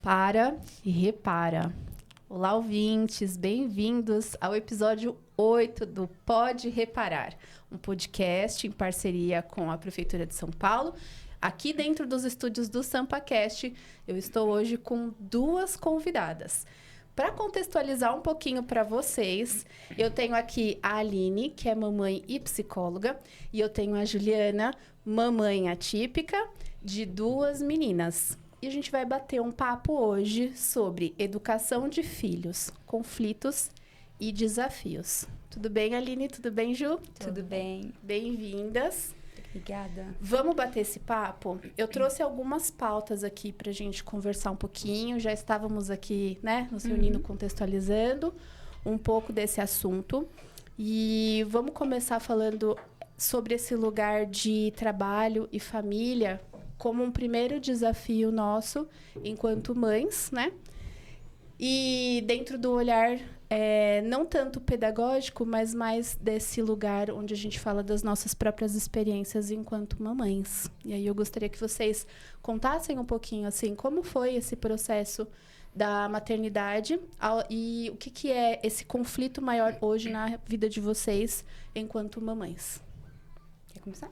Para e repara. Olá, ouvintes, bem-vindos ao episódio 8 do Pode Reparar, um podcast em parceria com a Prefeitura de São Paulo. Aqui dentro dos estúdios do SampaCast, eu estou hoje com duas convidadas. Para contextualizar um pouquinho para vocês, eu tenho aqui a Aline, que é mamãe e psicóloga, e eu tenho a Juliana, mamãe atípica, de duas meninas. E a gente vai bater um papo hoje sobre educação de filhos, conflitos e desafios. Tudo bem, Aline? Tudo bem, Ju? Tudo bem. Bem-vindas. Obrigada. Vamos bater esse papo? Eu trouxe algumas pautas aqui para a gente conversar um pouquinho. Já estávamos aqui, né, nos reunindo, contextualizando um pouco desse assunto. E vamos começar falando sobre esse lugar de trabalho e família como um primeiro desafio nosso enquanto mães, né? E dentro do olhar não tanto pedagógico, mas mais desse lugar onde a gente fala das nossas próprias experiências enquanto mamães. E aí eu gostaria que vocês contassem um pouquinho, assim, como foi esse processo da maternidade e o que é esse conflito maior hoje na vida de vocês enquanto mamães. Quer começar?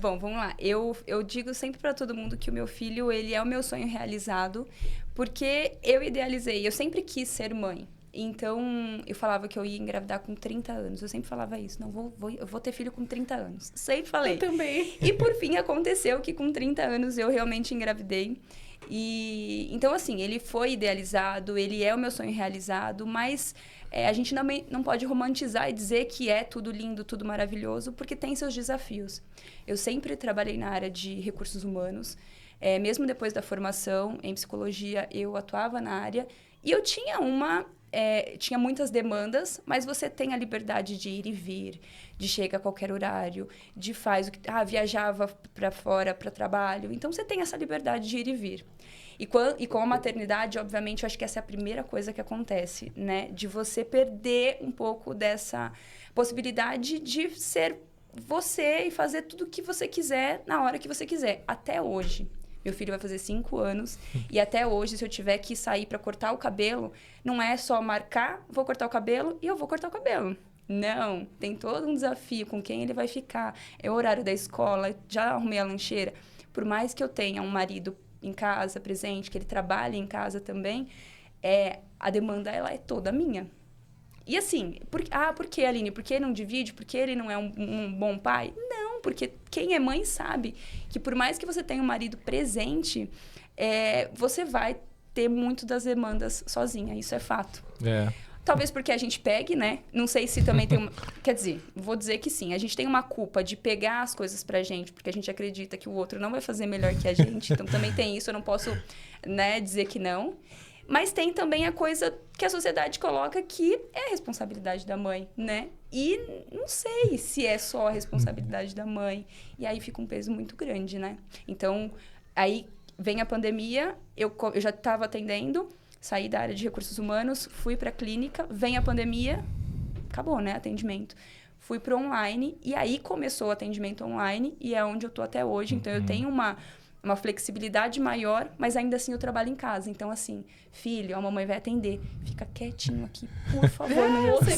Bom, vamos lá. Eu digo sempre para todo mundo que o meu filho, ele é o meu sonho realizado, porque eu idealizei, eu sempre quis ser mãe. Então, eu falava que eu ia engravidar com 30 anos. Eu sempre falava isso. Não, eu vou ter filho com 30 anos. Sempre falei. Eu também. E, por fim, aconteceu que com 30 anos eu realmente engravidei. E, então, assim, ele foi idealizado, ele é o meu sonho realizado, mas a gente não pode romantizar e dizer que é tudo lindo, tudo maravilhoso, porque tem seus desafios. Eu sempre trabalhei na área de recursos humanos, mesmo depois da formação em psicologia, eu atuava na área e eu tinha tinha muitas demandas, mas você tem a liberdade de ir e vir, de chegar a qualquer horário, de viajava para fora para trabalho. Então, você tem essa liberdade de ir e vir. E com a maternidade, obviamente, eu acho que essa é a primeira coisa que acontece, né? De você perder um pouco dessa possibilidade de ser você e fazer tudo o que você quiser na hora que você quiser. Até hoje. Meu filho vai fazer 5 anos e até hoje, se eu tiver que sair para cortar o cabelo, não é só marcar, vou cortar o cabelo e eu vou cortar o cabelo. Não, tem todo um desafio com quem ele vai ficar. É o horário da escola, já arrumei a lancheira. Por mais que eu tenha um marido em casa, presente, que ele trabalhe em casa também, a demanda ela é toda minha. E assim, por que, Aline? Por que não divide? Por que ele não é um bom pai? Não, porque quem é mãe sabe que por mais que você tenha um marido presente, você vai ter muito das demandas sozinha, isso é fato. Talvez porque a gente pegue, né? Não sei se também tem uma... Quer dizer, vou dizer que sim. A gente tem uma culpa de pegar as coisas pra gente, porque a gente acredita que o outro não vai fazer melhor que a gente. Então, também tem isso. Eu não posso, né, dizer que não. Mas tem também a coisa que a sociedade coloca que é a responsabilidade da mãe, né? E não sei se é só a responsabilidade da mãe. E aí fica um peso muito grande, né? Então, aí vem a pandemia, eu já estava atendendo... Saí da área de recursos humanos, fui para a clínica, vem a pandemia, acabou, né, atendimento. Fui para online e aí começou o atendimento online e é onde eu tô até hoje. Então, eu tenho uma flexibilidade maior, mas ainda assim eu trabalho em casa. Então, assim, filho, a mamãe vai atender. Fica quietinho aqui, por favor, não ouça.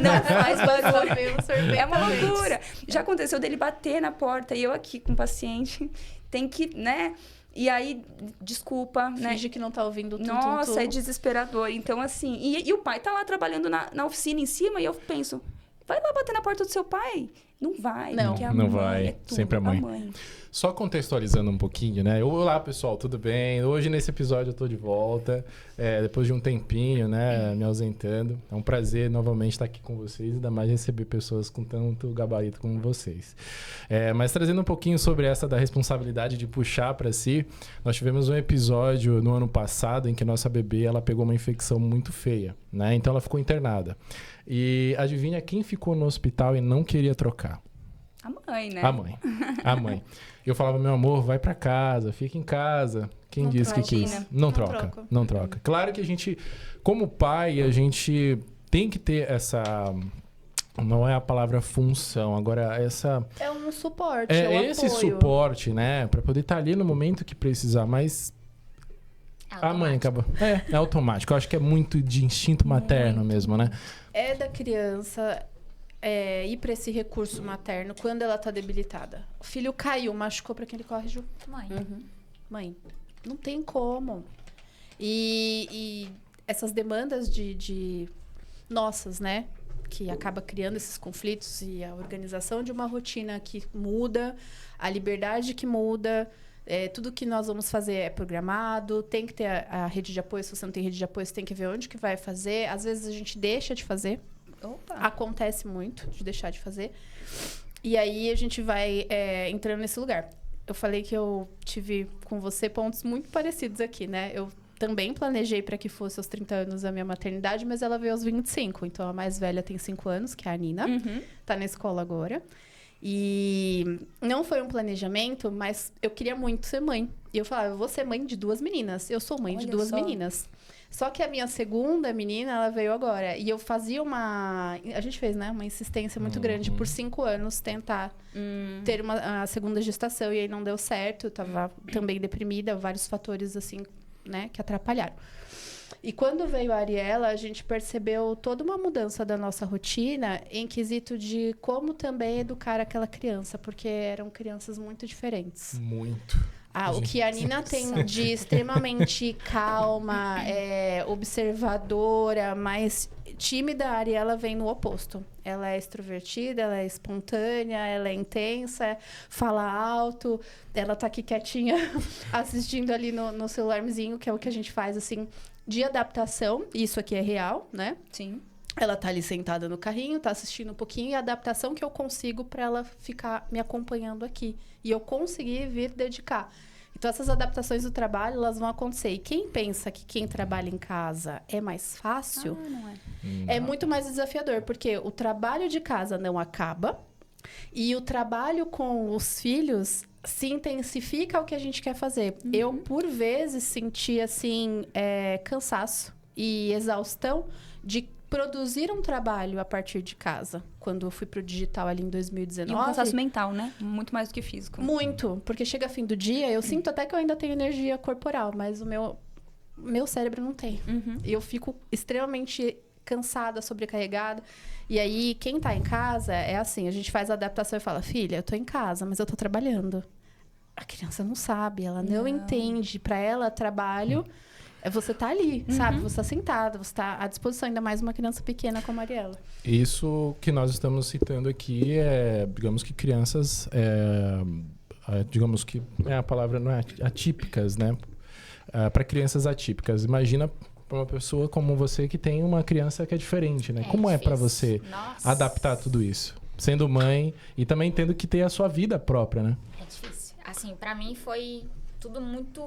Não faz barulho. É uma loucura. Já aconteceu dele bater na porta e eu aqui com o paciente. Tem que, né... E aí, desculpa, né? Finge que não tá ouvindo tudo. Nossa, é desesperador. Então, assim... E o pai tá lá trabalhando na oficina em cima e eu penso... Vai lá bater na porta do seu pai? Não vai. Não, porque a não mãe vai. É tudo, Sempre a mãe. Só contextualizando um pouquinho, né? Olá, pessoal, tudo bem? Hoje, nesse episódio, eu tô de volta. Depois de um tempinho, né? Me ausentando. É um prazer, novamente, estar aqui com vocês. Ainda mais receber pessoas com tanto gabarito como vocês. Mas trazendo um pouquinho sobre essa da responsabilidade de puxar para si. Nós tivemos um episódio no ano passado em que nossa bebê, ela pegou uma infecção muito feia, né? Então, ela ficou internada. E adivinha quem ficou no hospital e não queria trocar? A mãe, né? A mãe. Eu falava, meu amor, vai pra casa, fica em casa. Quem Não disse que quis? Não troca. Claro que a gente, como pai, a gente tem que ter essa... Não é a palavra função, agora essa... É um suporte, esse apoio. suporte, né? Pra poder estar ali no momento que precisar, mas A mãe acaba. É automático. Eu acho que é muito de instinto materno mesmo, né? É da criança ir para esse recurso materno quando ela tá debilitada. O filho caiu, machucou, para quem ele corre, Ju? Mãe. Mãe. Não tem como. E essas demandas de nossas, né? Que acaba criando esses conflitos e a organização de uma rotina que muda, a liberdade que muda, tudo que nós vamos fazer é programado, tem que ter a rede de apoio. Se você não tem rede de apoio, você tem que ver onde que vai fazer. Às vezes a gente deixa de fazer. Opa. Acontece muito de deixar de fazer. E aí a gente vai entrando nesse lugar. Eu falei que eu tive com você pontos muito parecidos aqui, né? Eu também planejei para que fosse aos 30 anos a minha maternidade, mas ela veio aos 25. Então, a mais velha tem 5 anos, que é a Nina. Tá na escola agora. E não foi um planejamento, mas eu queria muito ser mãe. E eu falava, eu vou ser mãe de 2 meninas. Eu sou mãe de 2 meninas. Só que a minha segunda menina, ela veio agora. E eu fazia a gente fez, né? Uma insistência muito grande por 5 anos tentar ter a segunda gestação. E aí não deu certo. Eu tava também deprimida. Vários fatores, assim, né? Que atrapalharam. E quando veio a Ariela, a gente percebeu toda uma mudança da nossa rotina em quesito de como também educar aquela criança. Porque eram crianças muito diferentes. Muito. O que a Nina tem de extremamente calma, observadora, mais tímida, a Ariela vem no oposto. Ela é extrovertida, ela é espontânea, ela é intensa, fala alto. Ela tá aqui quietinha, assistindo ali no celularzinho, que é o que a gente faz, assim, de adaptação. Isso aqui é real, né? Sim. Ela tá ali sentada no carrinho, tá assistindo um pouquinho, e a adaptação que eu consigo para ela ficar me acompanhando aqui. E eu consegui vir dedicar. Então, essas adaptações do trabalho, elas vão acontecer. E quem pensa que quem trabalha em casa é mais fácil, não é. É muito mais desafiador. Porque o trabalho de casa não acaba. E o trabalho com os filhos se intensifica o que a gente quer fazer. Eu, por vezes, senti, assim, cansaço e exaustão de produzir um trabalho a partir de casa. Quando eu fui pro digital ali em 2019. E um cansaço mental, né? Muito mais do que físico. Muito. Porque chega fim do dia, eu sinto até que eu ainda tenho energia corporal, mas o meu cérebro não tem. E eu fico extremamente cansada, sobrecarregada. E aí, quem tá em casa, é assim, a gente faz a adaptação e fala, filha, eu tô em casa, mas eu tô trabalhando. A criança não sabe, ela não entende. Pra ela, trabalho é você tá ali, sabe? Você tá sentada, você tá à disposição, ainda mais uma criança pequena como a Ariela. Isso que nós estamos citando aqui digamos que crianças, digamos que a palavra não é atípicas, né? Para crianças atípicas. Imagina para uma pessoa como você que tem uma criança que é diferente, né? Como é para você adaptar tudo isso? Sendo mãe e também tendo que ter a sua vida própria, né? É difícil. Assim, para mim foi tudo muito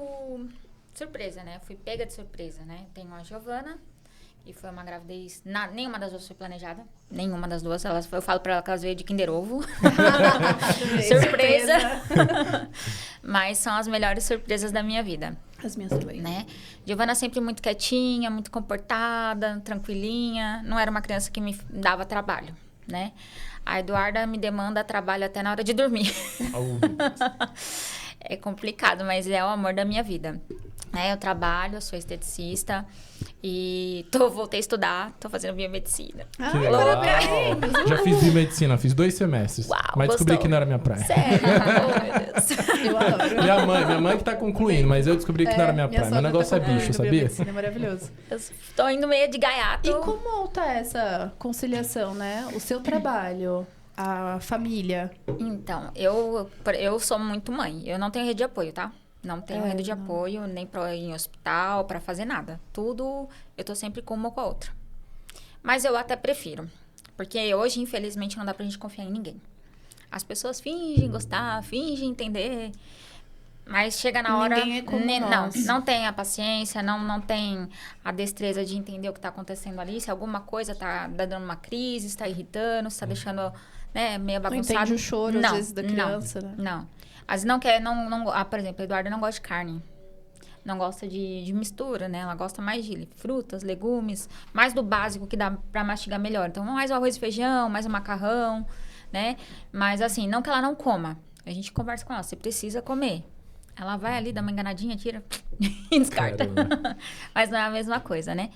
surpresa, né? Fui pega de surpresa, né? Tenho a Giovana, e foi uma gravidez... nenhuma das duas foi planejada. Nenhuma das duas. Eu falo pra ela que elas veio de Kinder Ovo. Surpresa! Mas são as melhores surpresas da minha vida. As minhas também. Né? Giovana sempre muito quietinha, muito comportada, tranquilinha. Não era uma criança que me dava trabalho, né? A Eduarda me demanda trabalho até na hora de dormir. É complicado, mas é o amor da minha vida. Eu trabalho, eu sou esteticista e voltei a estudar, tô fazendo biomedicina. Que legal. Já fiz biomedicina, fiz 2 semestres. Uau, mas descobri que não era minha praia. Sério? Oh, meu Deus. Eu adoro. Minha mãe que tá concluindo, mas eu descobri que não era minha praia. Meu negócio é bicho, sabia? Biomedicina é maravilhoso. Eu tô indo meio de gaiato. E como tá essa conciliação, né? O seu trabalho, a família. Então, eu sou muito mãe. Eu não tenho rede de apoio, tá? Não tenho rede de apoio, nem pra ir em hospital, pra fazer nada. Tudo, eu tô sempre com uma ou com a outra. Mas eu até prefiro. Porque hoje, infelizmente, não dá pra gente confiar em ninguém. As pessoas fingem gostar, fingem entender. Mas chega na hora... Ninguém é como nós. Não tem a paciência, não tem a destreza de entender o que tá acontecendo ali. Se alguma coisa tá dando uma crise, está irritando, está deixando, né, meio bagunçado. Não entende o choro, às vezes, da criança, né? Não. Às vezes por exemplo, a Eduarda não gosta de carne. Não gosta de mistura, né? Ela gosta mais de frutas, legumes, mais do básico que dá pra mastigar melhor. Então, mais o arroz e feijão, mais o macarrão, né? Mas, assim, não que ela não coma. A gente conversa com ela, você precisa comer. Ela vai ali, dá uma enganadinha, tira e descarta. Mas não é a mesma coisa, né?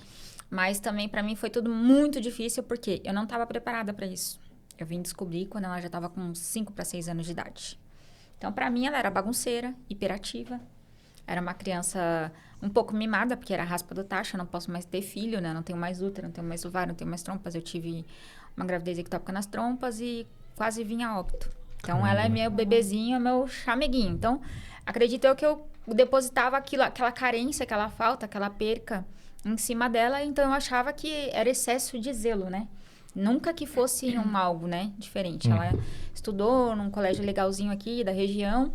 Mas também pra mim foi tudo muito difícil porque eu não estava preparada para isso. Eu vim descobrir quando ela já estava com 5 para 6 anos de idade. Então, pra mim, ela era bagunceira, hiperativa. Era uma criança um pouco mimada, porque era raspa do tacho. Eu não posso mais ter filho, né? Não tenho mais útero, não tenho mais ovário, não tenho mais trompas. Eu tive uma gravidez ectópica nas trompas e quase vim a óbito. Então, ela é meu bebezinho, é meu chameguinho. Então, acredito eu que eu depositava aquela carência, aquela falta, aquela perca em cima dela. Então, eu achava que era excesso de zelo, né? Nunca que fosse algo, né, diferente. Ela estudou num colégio legalzinho aqui da região.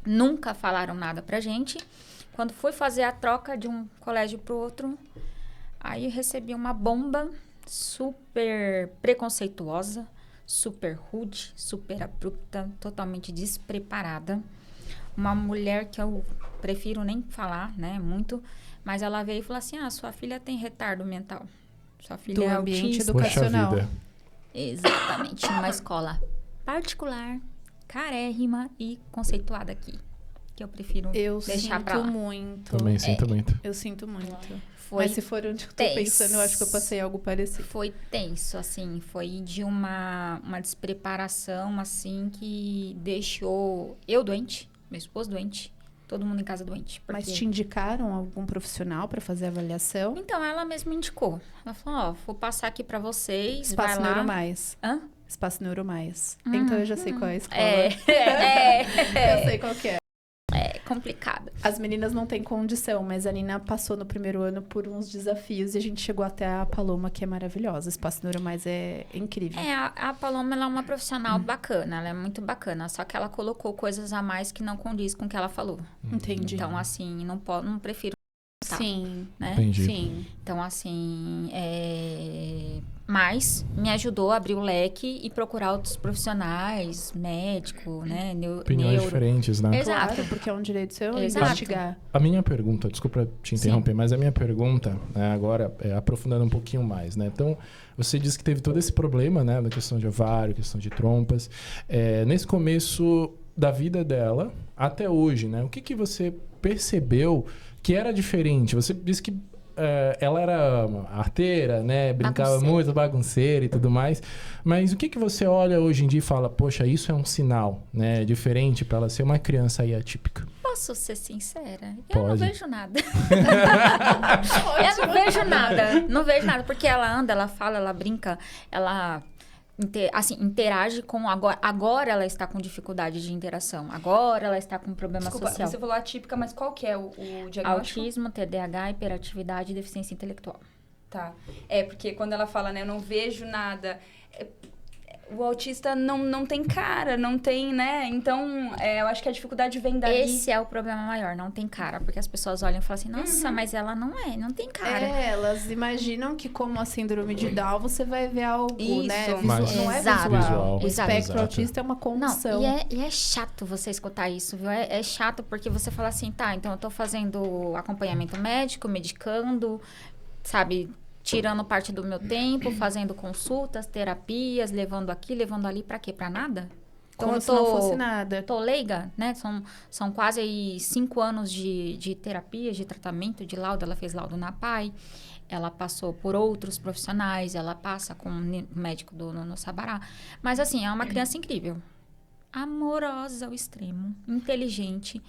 Nunca falaram nada pra gente. Quando fui fazer a troca de um colégio pro outro, aí recebi uma bomba super preconceituosa, super rude, super abrupta, totalmente despreparada. Uma mulher que eu prefiro nem falar, né, muito, mas ela veio e falou assim, sua filha tem retardo mental. Sua filha é ambiente autista. educacional. Poxa vida. Exatamente, numa escola particular, carérrima e conceituada aqui. Que eu prefiro deixar pra lá. sinto muito. Também sinto muito. Eu sinto muito. Foi Mas se for onde eu tô tenso. pensando, eu acho que eu passei algo parecido. Foi tenso, assim, foi de uma despreparação, assim, que deixou eu doente, meu esposo doente, todo mundo em casa doente. Mas porque- te indicaram algum profissional pra fazer a avaliação? Então, ela mesma indicou. Ela falou, vou passar aqui pra vocês, Espaço vai lá. Neuromais. Hã? Espaço Neuromais. Então eu já sei qual é a escola. É Eu sei qual que é. complicado. As meninas não têm condição, mas a Nina passou no primeiro ano por uns desafios e a gente chegou até a Paloma, que é maravilhosa. Espaço Neuromais é incrível. A Paloma, ela é uma profissional bacana, ela é muito bacana, só que ela colocou coisas a mais que não condiz com o que ela falou. Entendi. Então, assim, não prefiro, tá, Sim, né? Entendi. sim. Então, assim, mas me ajudou a abrir o leque e procurar outros profissionais, médico, né, Opiniões diferentes, né? Exato. Claro, porque é um direito seu Exato. investigar. A minha pergunta, desculpa te interromper, mas a minha pergunta, né, agora, aprofundando um pouquinho mais, né? Então, você disse que teve todo esse problema, né, da questão de ovário, questão de trompas. Nesse começo da vida dela, até hoje, né? O que você percebeu que era diferente? Você disse que ela era arteira, né? Brincava Bagunceira. muito, bagunceira e tudo mais. Mas o que você olha hoje em dia e fala, poxa, isso é um sinal, né? Diferente para ela ser uma criança aí atípica? Posso ser sincera? Eu não Pode. vejo nada. Eu não vejo nada. Não vejo nada, porque ela anda, ela fala, ela brinca, ela interage com... Agora ela está com dificuldade de interação. Agora ela está com problema Desculpa, social. você falou atípica, mas qual que é o diagnóstico? Autismo, TDAH, hiperatividade e deficiência intelectual. Tá. Porque quando ela fala, né, eu não vejo nada... O autista não tem cara, não tem, né? Então, eu acho que a dificuldade vem daí. Esse é o problema maior, não tem cara. Porque as pessoas olham e falam assim, nossa, mas ela não tem cara. Elas imaginam que como a síndrome de Down, você vai ver algo, Isso. né? Mas- Não é Exato. visual. O Exato. espectro Exato. autista é uma Não, condição. e é chato você escutar isso, viu? É chato porque você fala assim, tá, então eu tô fazendo acompanhamento médico, medicando, sabe, tirando parte do meu tempo, fazendo consultas, terapias, levando aqui, levando ali, pra quê? Pra nada? Então Como eu se não fosse nada. tô leiga, né? São quase aí 5 anos de terapia, de tratamento, de laudo. Ela fez laudo na PAI, ela passou por outros profissionais, ela passa com um médico no Sabará. Mas assim, é uma criança incrível. Amorosa ao extremo, inteligente.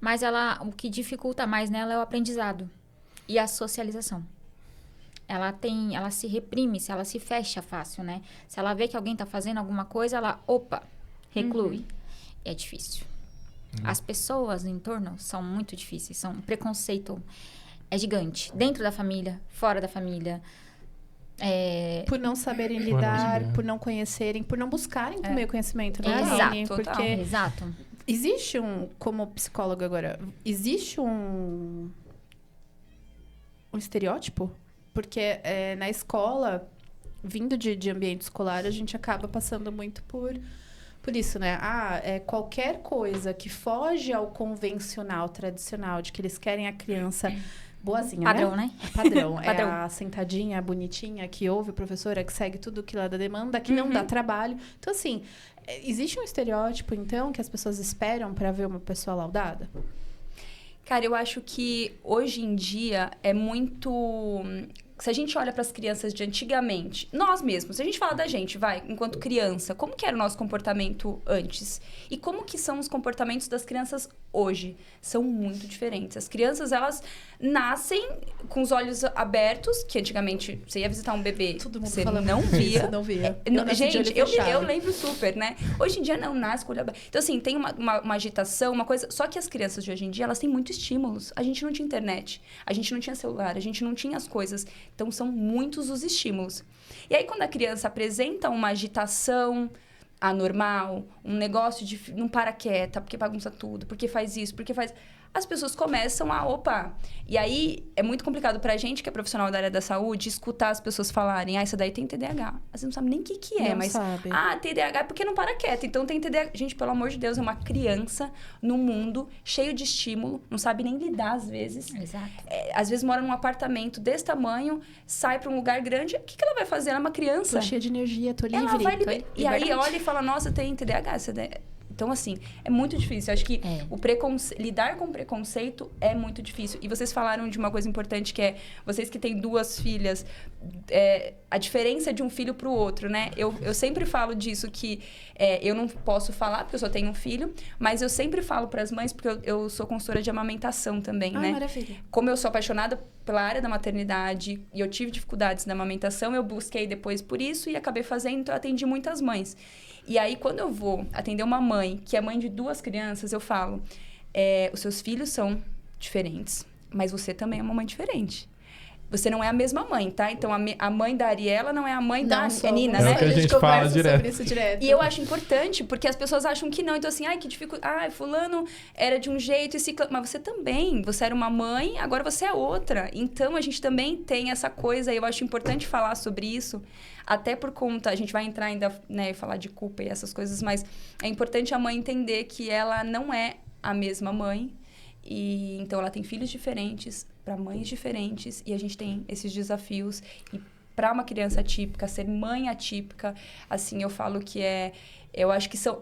Mas o que dificulta mais nela é o aprendizado e a socialização. Ela se reprime, ela se fecha fácil, né? Se ela vê que alguém tá fazendo alguma coisa, ela, reclui. É difícil. As pessoas em torno são muito difíceis, o preconceito é gigante. Dentro da família, fora da família. Por não saberem não lidar, saber. por não conhecerem, por não buscarem também o conhecimento, né, Exato, Aline? total. Porque Exato. existe como psicóloga agora, existe um estereótipo? Porque na escola, vindo de ambiente escolar, a gente acaba passando muito por isso, né? Qualquer coisa que foge ao convencional, tradicional, de que eles querem a criança boazinha, Padrão, né? né? Padrão. É Padrão. a sentadinha, a bonitinha, que ouve a professora, que segue tudo que lá da demanda, que não dá trabalho. Então, assim, existe um estereótipo, então, que as pessoas esperam para ver uma pessoa laudada? Cara, eu acho que hoje em dia é muito... Se a gente olha para as crianças de antigamente, nós mesmos, se a gente fala da gente, enquanto criança, como que era o nosso comportamento antes? E como que são os comportamentos das crianças hoje? São muito diferentes. As crianças, elas nascem com os olhos abertos, que antigamente você ia visitar um bebê, Todo mundo você falando não via. Você não via. Gente, eu lembro super, né? Hoje em dia não nasce com o olho aberto. Então, assim, tem uma agitação, uma coisa... Só que as crianças de hoje em dia, elas têm muitos estímulos. A gente não tinha internet, a gente não tinha celular, a gente não tinha as coisas. Então, são muitos os estímulos. E aí, quando a criança apresenta uma agitação anormal, um negócio de não para quieta, porque bagunça tudo, porque faz isso, porque faz... As pessoas começam a, opa... E aí, é muito complicado pra gente, que é profissional da área da saúde, escutar as pessoas falarem, essa daí tem TDAH. Você não sabe nem o que é, Não mas... sabe. TDAH é porque não para quieta, então tem TDAH. Gente, pelo amor de Deus, é uma criança no mundo cheio de estímulo, não sabe nem lidar às vezes. Exato. Às vezes mora num apartamento desse tamanho, sai pra um lugar grande, o que ela vai fazer? Ela é uma criança. Tô cheia de energia, tô livre. Ela vai E aí liberdade. olha e fala, nossa, tem TDAH. Então, assim, é muito difícil. Eu acho que lidar com preconceito é muito difícil. E vocês falaram de uma coisa importante, que é... Vocês que têm 2 filhas, a diferença de um filho pro outro, né? Eu sempre falo disso, que eu não posso falar, porque eu só tenho um filho. Mas eu sempre falo pras mães, porque eu sou consultora de amamentação também, né? Maravilha. Como eu sou apaixonada pela área da maternidade e eu tive dificuldades na amamentação, eu busquei depois por isso e acabei fazendo, então eu atendi muitas mães. E aí, quando eu vou atender uma mãe que é mãe de 2 crianças, eu falo, os seus filhos são diferentes, mas você também é uma mãe diferente. Você não é a mesma mãe, tá? Então, a mãe da Ariela não é a mãe da Nina, É né? o que a gente fala direto. Isso direto. E eu acho importante, porque as pessoas acham que não. Então, assim, que dificuldade. fulano era de um jeito, mas você também. Você era uma mãe, agora você é outra. Então, a gente também tem essa coisa, e eu acho importante falar sobre isso, até por conta... A gente vai entrar ainda, né, falar de culpa e essas coisas, mas é importante a mãe entender que ela não é a mesma mãe. E então, ela tem filhos diferentes, para mães diferentes, e a gente tem esses desafios. E para uma criança atípica, ser mãe atípica, assim, eu falo que eu acho que são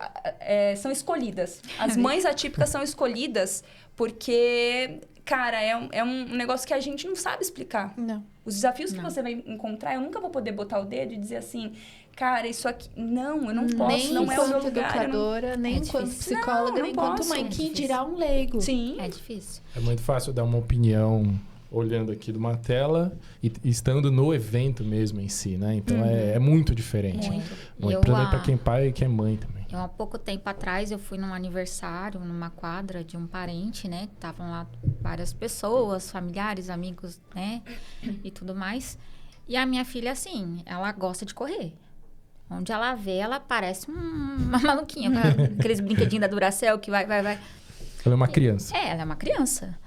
escolhidas. As mães atípicas são escolhidas porque, cara, é um negócio que a gente não sabe explicar. Não. Os desafios que você vai encontrar, eu nunca vou poder botar o dedo e dizer assim... Cara, isso aqui... Não, eu não posso, Nem não é o meu enquanto lugar. educadora, nem enquanto psicóloga, nem enquanto posso. mãe. Quem dirá um leigo? Sim. É difícil. É muito fácil dar uma opinião olhando aqui de uma tela e estando no evento mesmo em si, né? Então, é muito diferente. Muito. Pra quem é pai e quem é mãe também. Há pouco tempo atrás, eu fui num aniversário, numa quadra de um parente, né? Estavam lá várias pessoas, familiares, amigos, né? E tudo mais. E a minha filha, assim, ela gosta de correr. Onde ela vê, ela parece uma maluquinha. Aqueles brinquedinhos da Duracell que vai. Ela é uma criança. Ela é uma criança.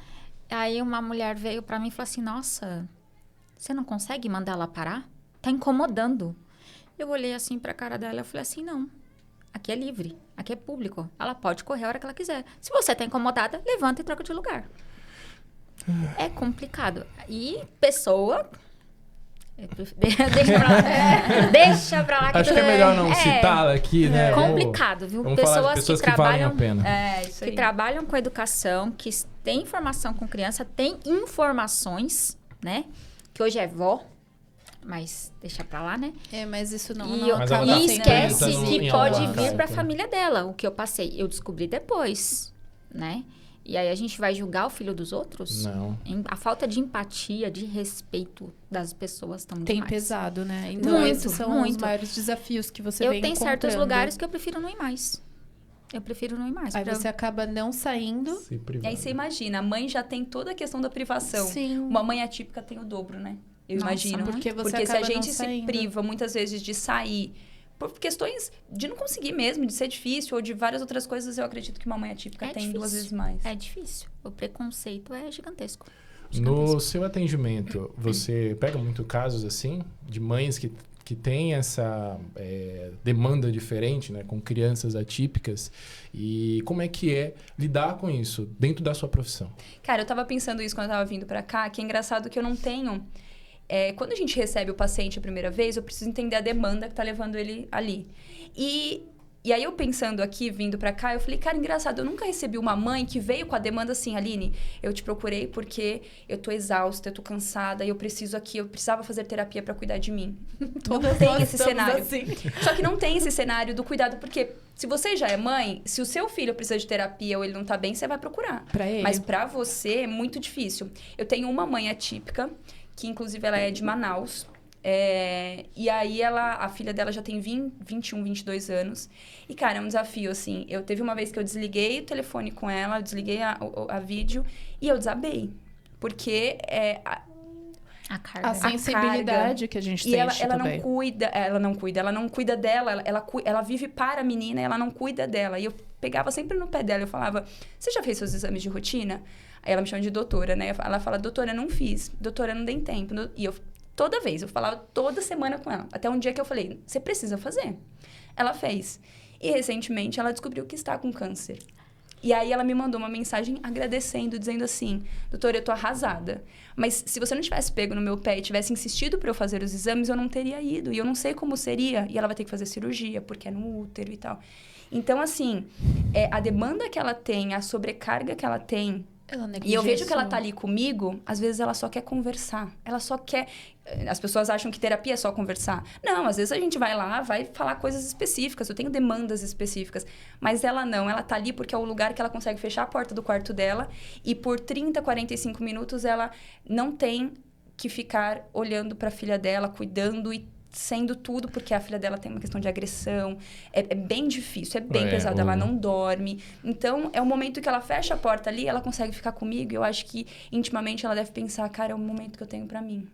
Aí uma mulher veio pra mim e falou assim, nossa, você não consegue mandar ela parar? Tá incomodando. Eu olhei assim pra cara dela e falei assim, não. Aqui é livre, aqui é público. Ela pode correr a hora que ela quiser. Se você tá incomodada, levanta e troca de lugar. É complicado. E pessoa... Deixa pra lá. Acho que é melhor não citá-la aqui, né? Complicado, viu? Vamos falar de pessoas que valem a pena. Isso aí. Que trabalham com educação, que têm informação com criança, têm informações, né? Que hoje é vó, mas deixa pra lá, né? Mas isso não Mas ela E tá esquece pensando que em pode algo, vir pra então. família dela. O que eu passei, eu descobri depois, né? E aí a gente vai julgar o filho dos outros? Não. A falta de empatia, de respeito das pessoas tão tem demais. pesado, né? Então, Muito, esses são os muito. maiores desafios que você Eu vem tenho certos encontrando. lugares que eu prefiro não ir mais. Eu prefiro não ir mais. Aí você acaba não saindo. Se E privar. aí você imagina, a mãe já tem toda a questão da privação. Sim. Uma mãe atípica tem o dobro, né? Eu Nossa, imagino. porque você se a acaba não gente se saindo. priva muitas vezes de sair por questões de não conseguir mesmo, de ser difícil, ou de várias outras coisas, eu acredito que uma mãe atípica tem difícil. 2 vezes mais. É difícil. O preconceito é gigantesco. No seu atendimento, você pega muito casos assim, de mães que têm essa demanda diferente, né, com crianças atípicas, e como é que é lidar com isso dentro da sua profissão? Cara, eu tava pensando isso quando eu tava vindo pra cá, que é engraçado que eu não tenho... quando a gente recebe o paciente a primeira vez, eu preciso entender a demanda que tá levando ele ali. E E aí eu pensando aqui, vindo pra cá, eu falei, cara, engraçado, eu nunca recebi uma mãe que veio com a demanda assim, Aline, eu te procurei porque eu tô exausta, eu tô cansada, eu preciso aqui, eu precisava fazer terapia pra cuidar de mim. Não tem esse cenário. Assim. Só que não tem esse cenário do cuidado, porque se você já é mãe, se o seu filho precisa de terapia ou ele não tá bem, você vai procurar. Pra ele. Mas pra você é muito difícil. Eu tenho uma mãe atípica, que inclusive ela é de Manaus. E aí a filha dela já tem 21, 22 anos. E, cara, é um desafio, assim. Teve uma vez que eu desliguei o telefone com ela, eu desliguei a vídeo e eu desabei. Porque A carga. A sensibilidade que a gente tem. E ela não cuida dela, ela vive para a menina e ela não cuida dela. E eu pegava sempre no pé dela, eu falava, você já fez seus exames de rotina? Aí ela me chama de doutora, né? Ela fala, doutora, não fiz. Doutora, não dei tempo. E eu, toda vez, eu falava toda semana com ela. Até um dia que eu falei, você precisa fazer. Ela fez. E recentemente ela descobriu que está com câncer. E aí ela me mandou uma mensagem agradecendo, dizendo assim, doutora, eu tô arrasada. Mas se você não tivesse pego no meu pé e tivesse insistido para eu fazer os exames, eu não teria ido. E eu não sei como seria. E ela vai ter que fazer cirurgia, porque é no útero e tal. Então, assim, a demanda que ela tem, a sobrecarga que ela tem... E eu vejo que ela tá ali comigo, às vezes ela só quer conversar. Ela só quer... As pessoas acham que terapia é só conversar. Não, às vezes a gente vai lá, vai falar coisas específicas. Eu tenho demandas específicas. Mas ela não, ela tá ali porque é o lugar que ela consegue fechar a porta do quarto dela. E por 30, 45 minutos ela não tem que ficar olhando pra filha dela, cuidando e sendo tudo, porque a filha dela tem uma questão de agressão. É bem difícil, é bem pesado, ela não dorme. Então, é o momento que ela fecha a porta ali, ela consegue ficar comigo. Eu acho que, intimamente, ela deve pensar, cara, é o momento que eu tenho pra mim.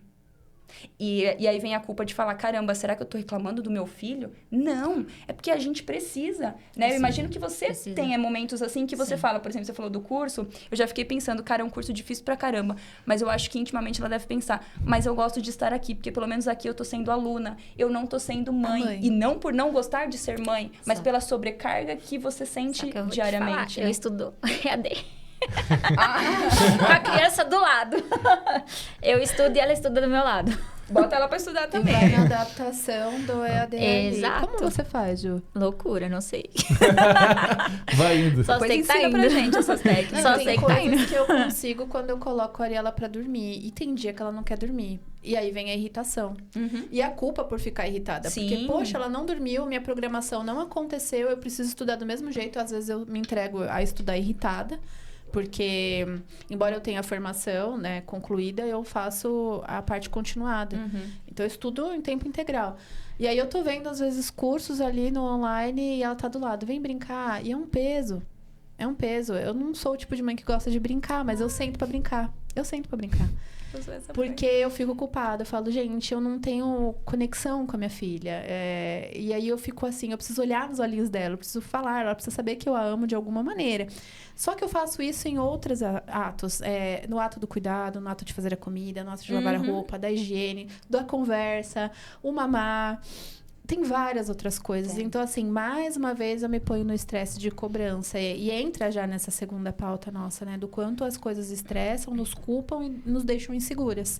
E aí vem a culpa de falar, caramba, será que eu tô reclamando do meu filho? Não, é porque a gente precisa, né? Eu imagino que você tenha momentos assim que você fala, por exemplo, você falou do curso, eu já fiquei pensando, cara, é um curso difícil pra caramba, mas eu acho que intimamente ela deve pensar, mas eu gosto de estar aqui, porque pelo menos aqui eu tô sendo aluna, eu não tô sendo mãe. E não por não gostar de ser mãe, mas pela sobrecarga que você sente diariamente. Eu estudo EAD. Com a criança do lado. Eu estudo e ela estuda do meu lado. Bota ela pra estudar também. E vai na adaptação do EAD. Exato. Como você faz, Ju? Loucura, não sei. Vai indo. Só Depois sei que tá ensina indo. pra gente essas técnicas. Só tem sei que tá coisas indo. que eu consigo quando eu coloco a Ariela pra dormir. E tem dia que ela não quer dormir. E aí vem a irritação. E a culpa por ficar irritada. Sim. Porque, poxa, ela não dormiu, minha programação não aconteceu, eu preciso estudar do mesmo jeito. Às vezes eu me entrego a estudar irritada. Porque, embora eu tenha a formação, né, concluída, eu faço a parte continuada. Então, eu estudo em tempo integral. E aí, eu tô vendo, às vezes, cursos ali no online e ela tá do lado. Vem brincar. E é um peso. É um peso. Eu não sou o tipo de mãe que gosta de brincar, mas eu sento pra brincar. Eu sento pra brincar. Porque eu fico culpada. Eu falo, gente, eu não tenho conexão com a minha filha. E aí eu fico assim, eu preciso olhar nos olhinhos dela, eu preciso falar, ela precisa saber que eu a amo de alguma maneira. Só que eu faço isso em outros atos. No ato do cuidado, no ato de fazer a comida, no ato de lavar a roupa, da higiene, da conversa, o mamar. Tem várias outras coisas. Então, assim, mais uma vez eu me ponho no estresse de cobrança. E entra já nessa segunda pauta nossa, né? Do quanto as coisas estressam, nos culpam e nos deixam inseguras.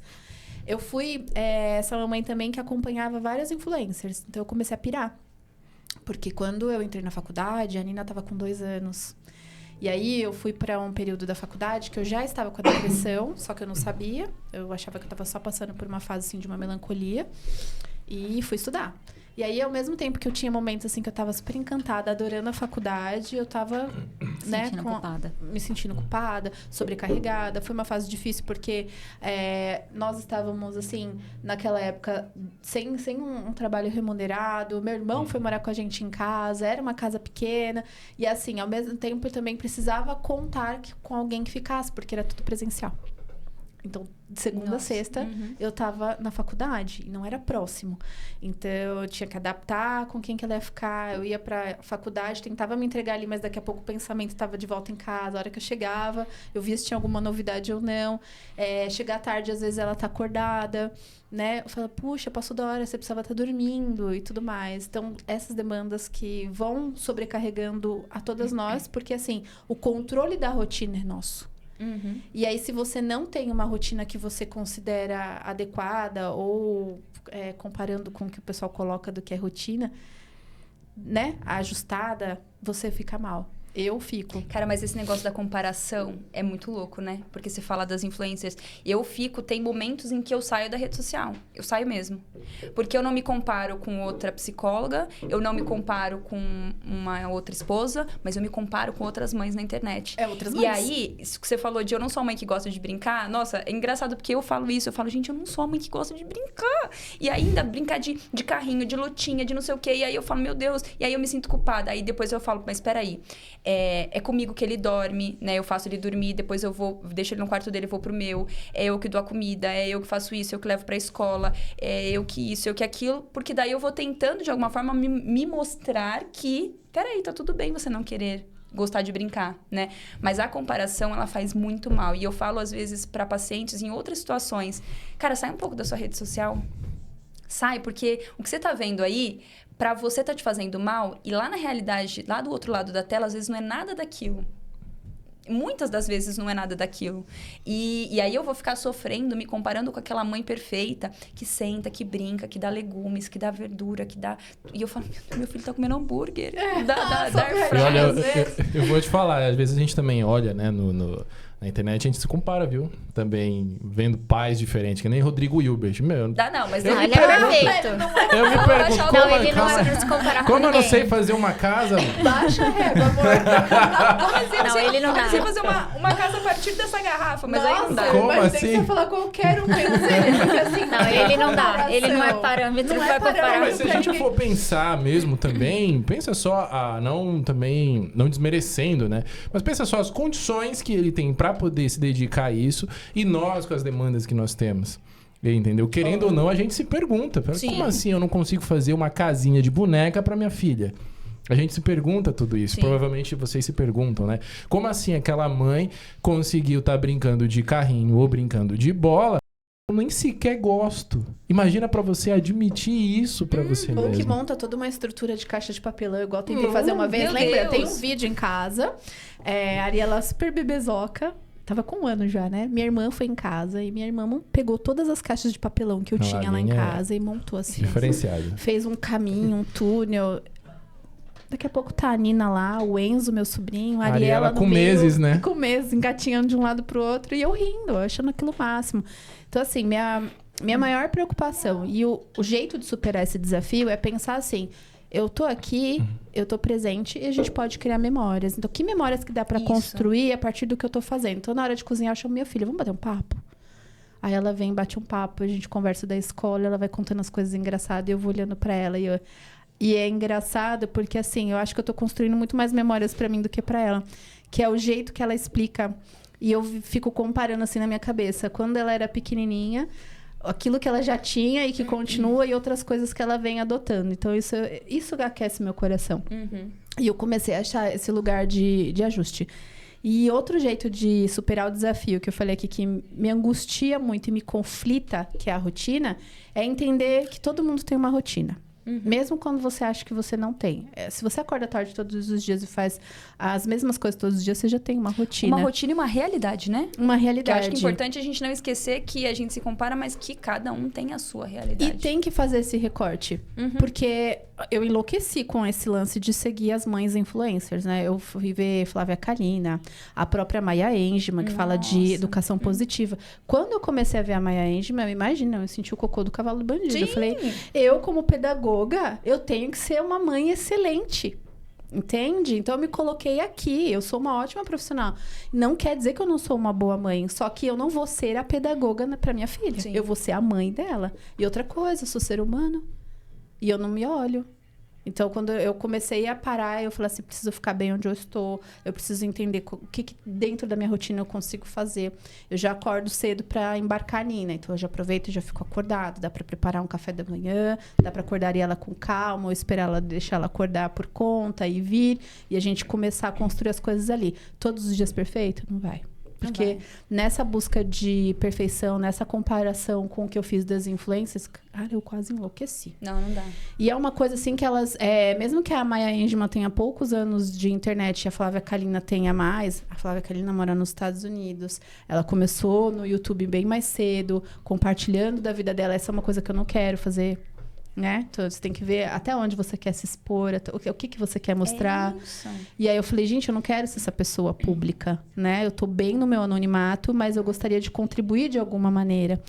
Eu fui essa mamãe também que acompanhava várias influencers. Então, eu comecei a pirar. Porque quando eu entrei na faculdade, a Nina estava com 2 anos. E aí, eu fui para um período da faculdade que eu já estava com a depressão, só que eu não sabia. Eu achava que eu estava só passando por uma fase, assim, de uma melancolia. E fui estudar. E aí, ao mesmo tempo que eu tinha momentos, assim, que eu tava super encantada, adorando a faculdade, eu tava, né... Me sentindo culpada, sobrecarregada. Foi uma fase difícil, porque nós estávamos, assim, naquela época, sem um trabalho remunerado. Meu irmão foi morar com a gente em casa, era uma casa pequena. E, assim, ao mesmo tempo, eu também precisava contar com alguém que ficasse, porque era tudo presencial. Então, de segunda a sexta, eu tava na faculdade e não era próximo. Então, eu tinha que adaptar com quem que ela ia ficar. Eu ia pra faculdade, tentava me entregar ali, mas daqui a pouco o pensamento estava de volta em casa. A hora que eu chegava, eu via se tinha alguma novidade ou não. Chegar tarde, às vezes ela tá acordada, né? Eu falo, puxa, passou da hora, você precisava estar dormindo e tudo mais. Então, essas demandas que vão sobrecarregando a todas nós, porque, assim, o controle da rotina é nosso. E aí, se você não tem uma rotina que você considera adequada ou comparando com o que o pessoal coloca do que é rotina, né, ajustada, você fica mal. Eu fico. Cara, mas esse negócio da comparação é muito louco, né? Porque você fala das influencers. Tem momentos em que eu saio da rede social. Eu saio mesmo. Porque eu não me comparo com outra psicóloga, eu não me comparo com uma outra esposa, mas eu me comparo com outras mães na internet. Outras mães. E aí, isso que você falou de eu não sou a mãe que gosta de brincar, nossa, é engraçado porque eu falo isso, eu falo, gente, eu não sou a mãe que gosta de brincar. E ainda brincar de carrinho, de lutinha, de não sei o quê. E aí eu falo, meu Deus, e aí eu me sinto culpada. Aí depois eu falo, mas peraí. É comigo que ele dorme, né? Eu faço ele dormir, depois eu deixo ele no quarto dele, eu vou pro meu. É eu que dou a comida, é eu que faço isso, eu que levo pra escola, é eu que isso, eu que aquilo. Porque daí eu vou tentando, de alguma forma, me mostrar que, peraí, tá tudo bem você não querer gostar de brincar, né? Mas a comparação, ela faz muito mal. E eu falo, às vezes, pra pacientes, em outras situações, cara, sai um pouco da sua rede social. Sai, porque o que você tá vendo aí, pra você tá te fazendo mal, e lá na realidade, lá do outro lado da tela, às vezes não é nada daquilo. Muitas das vezes não é nada daquilo. E aí eu vou ficar sofrendo, me comparando com aquela mãe perfeita, que senta, que brinca, que dá legumes, que dá verdura, que dá... E eu falo, meu filho tá comendo hambúrguer. Dá air fryer. Olha, eu vou te falar, às vezes a gente também olha, né, na internet, a gente se compara, viu? Também vendo pais diferentes, que nem Rodrigo Hilbert. Meu, Não, mas Não, ele é perfeito. eu me pergunto, Não, ele não é pra se comparar com como eu não ninguém. sei fazer uma casa... Baixa a régua, amor. Não, ele não dá. Você fazer uma casa a partir dessa garrafa, mas aí não dá. Como Mas tem assim? que você falar qualquer um menos ele, porque assim... Não, ele não dá. Ele não é parâmetro Não é pra comparar. parâmetro. Mas se a gente for pensar mesmo também, pensa só, não desmerecendo, né? Mas pensa só as condições que ele tem pra poder se dedicar a isso e nós com as demandas que nós temos. Entendeu? Querendo ou não, a gente se pergunta, como assim eu não consigo fazer uma casinha de boneca pra minha filha? A gente se pergunta tudo isso. Sim. Provavelmente vocês se perguntam, né? Como assim aquela mãe conseguiu estar brincando de carrinho ou brincando de bola? Eu nem sequer gosto. Imagina pra você admitir isso pra você Ou mesmo. que monta toda uma estrutura de caixa de papelão, igual eu tentei fazer uma vez. meu Lembra? Deus. Tem um vídeo em casa. A Ariela super bebezoca. Tava com 1 ano já, né? Minha irmã foi em casa e minha irmã pegou todas as caixas de papelão que eu Não, tinha a lá em minha casa e montou assim. Diferenciado. Fez um caminho, um túnel. Daqui a pouco tá a Nina lá, o Enzo, meu sobrinho, a Ariela no com meio, meses, né? Com meses, engatinhando de um lado pro outro. E eu rindo, achando aquilo o máximo. Então, assim, minha maior preocupação e o jeito de superar esse desafio é pensar assim... Eu tô aqui, eu tô presente e a gente pode criar memórias. Então, que memórias que dá pra Isso. construir a partir do que eu tô fazendo? Então, na hora de cozinhar, eu chamo minha filha, vamos bater um papo? Aí ela vem, bate um papo, a gente conversa da escola, ela vai contando as coisas engraçadas e eu vou olhando pra ela. E é engraçado porque, assim, eu acho que eu tô construindo muito mais memórias pra mim do que pra ela. Que é o jeito que ela explica. E eu fico comparando, assim, na minha cabeça. Quando ela era pequenininha... aquilo que ela já tinha e que continua e outras coisas que ela vem adotando. Então, isso aquece meu coração. E eu comecei a achar esse lugar de ajuste. E outro jeito de superar o desafio que eu falei aqui, que me angustia muito e me conflita, que é a rotina, é entender que todo mundo tem uma rotina. Mesmo quando você acha que você não tem. Se você acorda tarde todos os dias e faz as mesmas coisas todos os dias, você já tem uma rotina. Uma rotina e uma realidade, né? Uma Que eu realidade. acho que é importante a gente não esquecer que a gente se compara, mas que cada um tem a sua realidade. E tem que fazer esse recorte. Porque eu enlouqueci com esse lance de seguir as mães influencers, né? Eu fui ver Flávia Kalina, a própria Maya Angelman, que fala de educação positiva. Quando eu comecei a ver a Maya Angelman, imagina, eu senti o cocô do cavalo do bandido. Sim. Eu falei, eu como pedagoga, eu tenho que ser uma mãe excelente. Entende? Então eu me coloquei aqui. Eu sou uma ótima profissional. Não quer dizer que eu não sou uma boa mãe. Só que eu não vou ser a pedagoga para minha filha. Sim. Eu vou ser a mãe dela. E outra coisa, eu sou ser humano. E eu não me olho. Então, quando eu comecei a parar, eu falei assim, preciso ficar bem onde eu estou. Eu preciso entender o que dentro da minha rotina eu consigo fazer. Eu já acordo cedo para embarcar a Nina. Então, eu já aproveito e já fico acordado. Dá para preparar um café da manhã. Dá para acordar ela com calma. Ou esperar ela, deixar ela acordar por conta e vir. E a gente começar a construir as coisas ali. Todos os dias perfeito? Não vai. Porque nessa busca de perfeição, nessa comparação com o que eu fiz das influências, cara, eu quase enlouqueci. Não dá. E é uma coisa assim que elas... mesmo que a Maya Angelman tenha poucos anos de internet e a Flávia Kalina tenha mais... A Flávia Kalina mora nos Estados Unidos. Ela começou no YouTube bem mais cedo, compartilhando da vida dela. Essa é uma coisa que eu não quero fazer. né? Então, você tem que ver até onde você quer se expor, o que você quer mostrar. Isso. E aí eu falei, gente, eu não quero ser essa pessoa pública, né? Eu tô bem no meu anonimato, mas eu gostaria de contribuir de alguma maneira.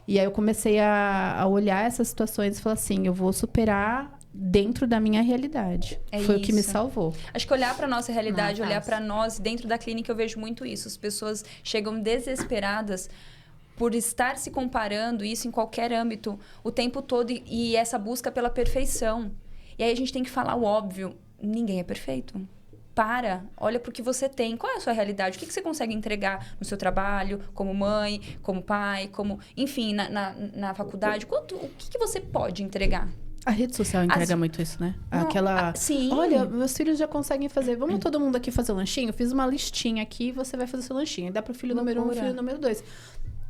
E aí eu comecei a olhar essas situações e falar assim, eu vou superar dentro da minha realidade. Foi o que me salvou. Acho que olhar para nossa realidade, Não é olhar fácil. para nós, dentro da clínica eu vejo muito isso. As pessoas chegam desesperadas por estar se comparando, isso em qualquer âmbito, o tempo todo, e essa busca pela perfeição. E aí a gente tem que falar o óbvio, ninguém é perfeito. Olha pro que você tem, qual é a sua realidade, o que você consegue entregar no seu trabalho, como mãe, como pai, enfim, na faculdade, o que você pode entregar? A rede social entrega muito isso, né? Sim. Olha, meus filhos já conseguem fazer. Vamos todo mundo aqui fazer lanchinho? Fiz uma listinha aqui, você vai fazer seu lanchinho. Dá pro filho número 1, filho número 2.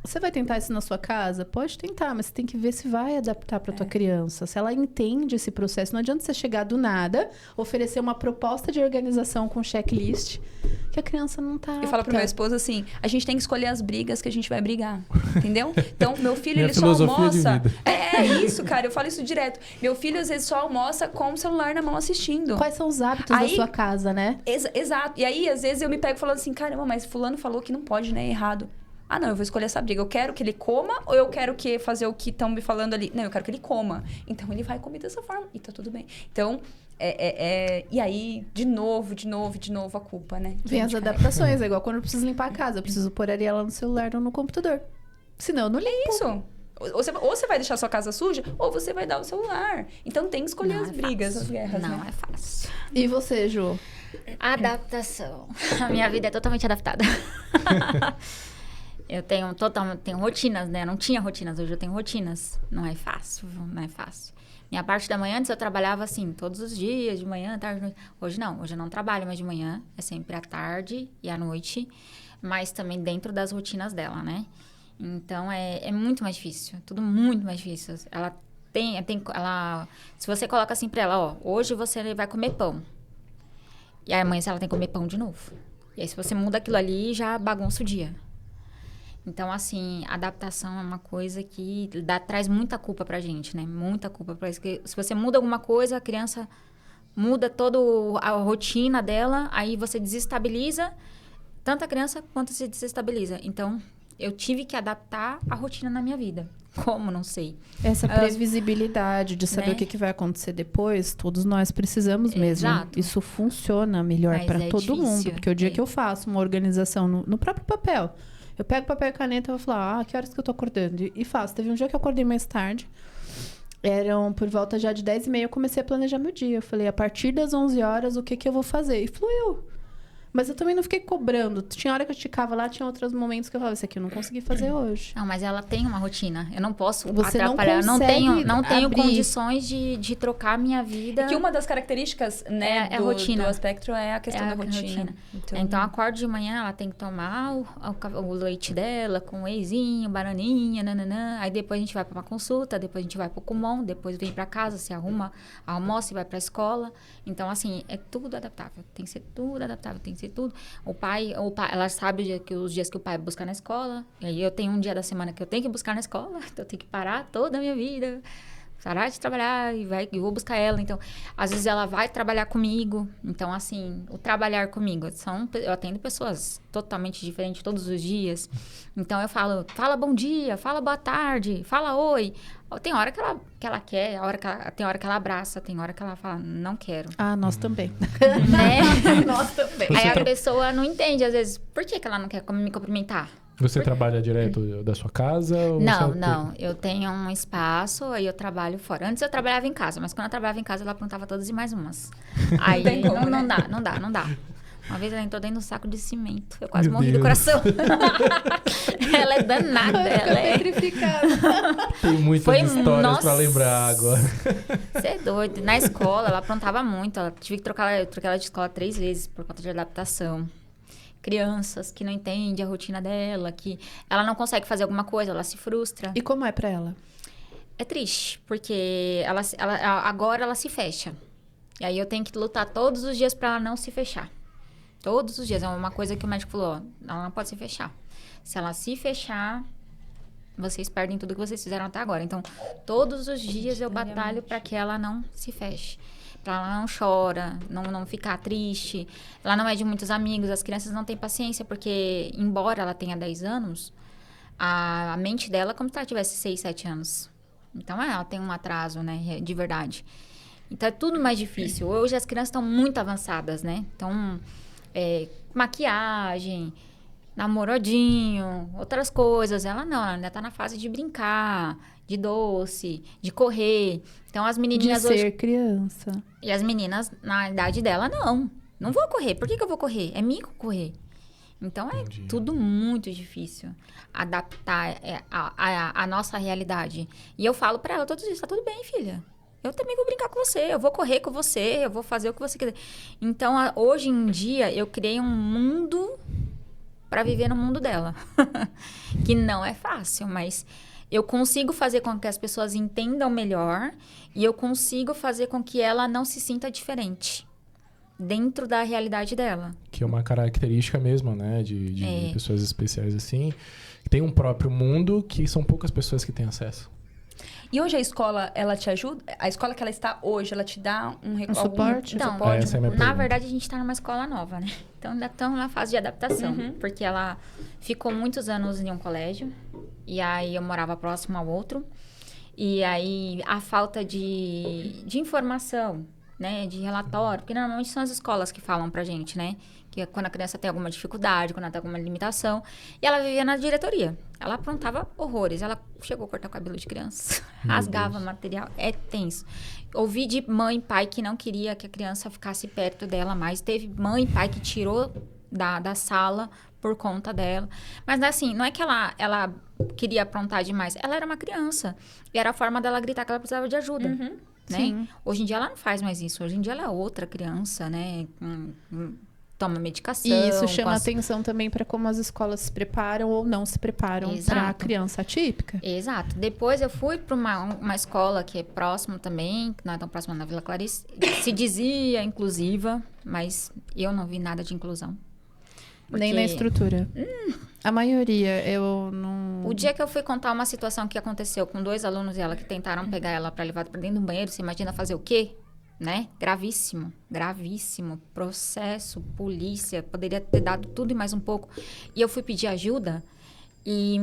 Você vai tentar isso na sua casa? Pode tentar, mas você tem que ver se vai adaptar para tua criança. Se ela entende esse processo. Não adianta você chegar do nada, oferecer uma proposta de organização com checklist, que a criança não tá apta. Eu falo pro meu esposo assim, a gente tem que escolher as brigas que a gente vai brigar, entendeu? Então, meu filho, Minha ele só filosofia de almoça... vida. É isso, cara, eu falo isso direto. Meu filho, às vezes, só almoça com o celular na mão assistindo. Quais são os hábitos da sua casa, né? Exato. E aí, às vezes, eu me pego falando assim, caramba, mas fulano falou que não pode, né? É errado. Ah, não, eu vou escolher essa briga. Eu quero que ele coma ou eu quero fazer o que estão me falando ali? Não, eu quero que ele coma. Então, ele vai comer dessa forma e tá tudo bem. Então, e aí, de novo a culpa, né? Vem as adaptações. É igual quando eu preciso limpar a casa. Eu preciso pôr a Ariela no celular ou no computador. Senão, eu não limpo. É isso. Ou você vai deixar sua casa suja, ou você vai dar o celular. Então, tem que escolher as brigas, as guerras, Não né? é fácil. E você, Ju? Adaptação. A minha vida é totalmente adaptada. Eu tenho rotinas, né? Eu não tinha rotinas, hoje eu tenho rotinas. Não é fácil, não é fácil. Minha parte da manhã, antes eu trabalhava assim, todos os dias, de manhã, tarde, noite. Hoje não, hoje eu não trabalho mais de manhã, é sempre à tarde e à noite, mas também dentro das rotinas dela, né? Então, é muito mais difícil, tudo muito mais difícil. Ela se você coloca assim pra ela, ó, hoje você vai comer pão. E aí amanhã ela tem que comer pão de novo. E aí se você muda aquilo ali, já bagunça o dia. Então, assim, adaptação é uma coisa que traz muita culpa pra gente, né? Muita culpa. Porque se você muda alguma coisa, a criança muda toda a rotina dela, aí você desestabiliza tanto a criança quanto se desestabiliza. Então, eu tive que adaptar a rotina na minha vida. Como? Não sei. Essa previsibilidade de saber né? o que vai acontecer depois, todos nós precisamos mesmo. Exato. Isso funciona melhor Mas para é todo difícil. mundo. Porque o dia que eu faço uma organização no próprio papel, eu pego papel e caneta e vou falar, que horas que eu tô acordando? E faço. Teve um dia que eu acordei mais tarde. Eram por volta já de 10h30, eu comecei a planejar meu dia. Eu falei, a partir das 11 horas, o que eu vou fazer? E fluiu. Mas eu também não fiquei cobrando. Tinha hora que eu ficava lá, tinha outros momentos que eu falava, isso aqui eu não consegui fazer hoje. Não, mas ela tem uma rotina. Eu não posso Você não atrapalhar. Eu consegue não tenho abrir. condições de trocar a minha vida. E que uma das características, né, É a rotina. do aspecto é a questão da rotina. Então, acordo de manhã, ela tem que tomar o leite dela com wheyzinho, bananinha, nananã. Aí depois a gente vai para uma consulta, depois a gente vai pro Kumon, depois vem para casa, se arruma, almoça e vai para a escola. Então, assim, é tudo adaptável. Tem que ser tudo adaptável, tem que ser tudo. O pai, ela sabe os dias que o pai busca na escola. E aí eu tenho um dia da semana que eu tenho que buscar na escola. Então, eu tenho que parar toda a minha vida, parar de trabalhar e vou buscar ela. Então, às vezes ela vai trabalhar comigo. Então, assim, o trabalhar comigo, eu atendo pessoas totalmente diferentes todos os dias. Então, eu fala bom dia, fala boa tarde, fala oi. Tem hora que ela quer, tem hora que ela abraça, tem hora que ela fala, não quero. Ah, nós também. Né? Nós também. Aí a pessoa não entende, às vezes, por que ela não quer me cumprimentar? Você trabalha direto da sua casa? Ou Não. Eu tenho um espaço, aí eu trabalho fora. Antes eu trabalhava em casa, mas quando eu trabalhava em casa, ela aprontava todas e mais umas. Aí não dá. Uma vez ela entrou dentro de um saco de cimento. Eu quase morri do coração. Ela é danada. Ela é petrificada. Tem muitas histórias nossa. pra lembrar agora. Você é doido. Na escola, ela aprontava muito. Eu tive que trocar ela de escola 3 vezes por conta de adaptação. Crianças que não entendem a rotina dela, que ela não consegue fazer alguma coisa, ela se frustra. E como é pra ela? É triste, porque agora ela se fecha. E aí eu tenho que lutar todos os dias pra ela não se fechar. Todos os dias. É uma coisa que o médico falou, ó, ela não pode se fechar. Se ela se fechar, vocês perdem tudo que vocês fizeram até agora. Então, todos os dias eu batalho para que ela não se feche. Para ela não chora, não ficar triste. Ela não é de muitos amigos, as crianças não têm paciência, porque, embora ela tenha 10 anos, a mente dela é como se ela tivesse 6, 7 anos. Então, ela tem um atraso, né, de verdade. Então, é tudo mais difícil. Hoje, as crianças estão muito avançadas, né? Então, maquiagem, namoradinho, outras coisas. Ela não, ela ainda tá na fase de brincar, de doce, de correr. Então, as menininhas de ser criança. E as meninas, na idade dela, não vou correr. Por que eu vou correr? É mico correr. Então, é tudo muito difícil adaptar a nossa realidade. E eu falo pra ela todos os dias, tá tudo bem, filha. Eu também vou brincar com você, eu vou correr com você, eu vou fazer o que você quiser. Então, hoje em dia, eu criei um mundo para viver no mundo dela. Que não é fácil, mas eu consigo fazer com que as pessoas entendam melhor e eu consigo fazer com que ela não se sinta diferente dentro da realidade dela. Que é uma característica mesmo, né? De pessoas especiais assim. Tem um próprio mundo que são poucas pessoas que têm acesso. E hoje a escola, ela te ajuda? A escola que ela está hoje, ela te dá um suporte? Então, essa é a minha na pergunta. verdade, a gente está numa escola nova, né? Então, ainda estamos na fase de adaptação. Porque ela ficou muitos anos em um colégio. E aí, eu morava próximo ao outro. E aí, a falta de informação, né? De relatório. Porque, normalmente, são as escolas que falam pra gente, né? Que é quando a criança tem alguma dificuldade, quando ela tem alguma limitação. E ela vivia na diretoria. Ela aprontava horrores. Ela chegou a cortar o cabelo de criança. Rasgava material. É tenso. Ouvi de mãe e pai que não queria que a criança ficasse perto dela mais. Teve mãe e pai que tirou da sala por conta dela. Mas, assim, não é que ela queria aprontar demais. Ela era uma criança. E era a forma dela gritar que ela precisava de ajuda. Né? Sim. Hoje em dia, ela não faz mais isso. Hoje em dia, ela é outra criança, né? Toma medicação. E isso chama atenção também para como as escolas se preparam ou não se preparam para a criança atípica. Exato. Depois eu fui para uma escola que é próximo também, que não é tão próxima da Vila Clarice. Se dizia inclusiva, mas eu não vi nada de inclusão. Nem na estrutura. A maioria, eu não... O dia que eu fui contar uma situação que aconteceu com 2 alunos dela que tentaram pegar ela para levar para dentro do banheiro, você imagina fazer o quê? Né? Gravíssimo, gravíssimo. Processo, polícia, poderia ter dado tudo e mais um pouco. E eu fui pedir ajuda e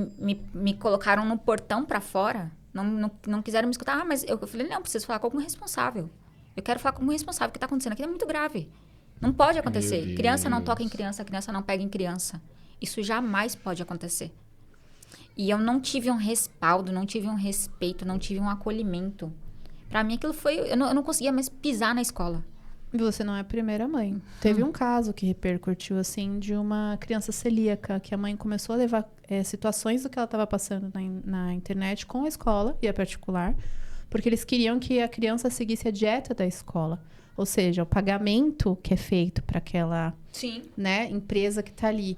me colocaram no portão para fora. Não quiseram me escutar. Mas eu falei, não, preciso falar com algum responsável. Eu quero falar com algum responsável. O que está acontecendo aqui é muito grave. Não pode acontecer. Criança não toca em criança, criança não pega em criança. Isso jamais pode acontecer. E eu não tive um respaldo, não tive um respeito, não tive um acolhimento. Pra mim, aquilo foi... Eu não conseguia mais pisar na escola. E você não é a primeira mãe. Teve um caso que repercutiu, assim, de uma criança celíaca, que a mãe começou a levar situações do que ela estava passando na internet com a escola e a particular, porque eles queriam que a criança seguisse a dieta da escola. Ou seja, o pagamento que é feito para aquela empresa que está ali.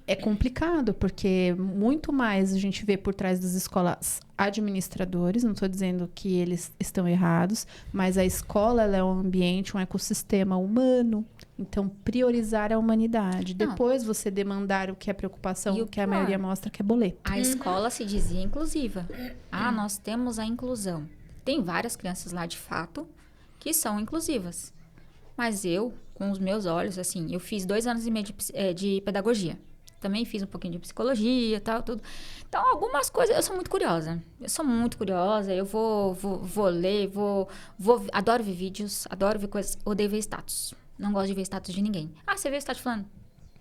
É complicado, porque muito mais a gente vê por trás das escolas administradores, não estou dizendo que eles estão errados, mas a escola ela é um ambiente, um ecossistema humano. Então, priorizar a humanidade. Não. Depois você demandar o que é preocupação, E o que a maioria mostra que é boleto. A escola se dizia inclusiva. Nós temos a inclusão. Tem várias crianças lá, de fato, que são inclusivas. Mas eu, com os meus olhos, assim, eu fiz 2 anos e meio de pedagogia. Também fiz um pouquinho de psicologia e tal, tudo. Então, algumas coisas... Eu sou muito curiosa. Eu vou ler, adoro ver vídeos, adoro ver coisas. Odeio ver status. Não gosto de ver status de ninguém. Você vê o status falando?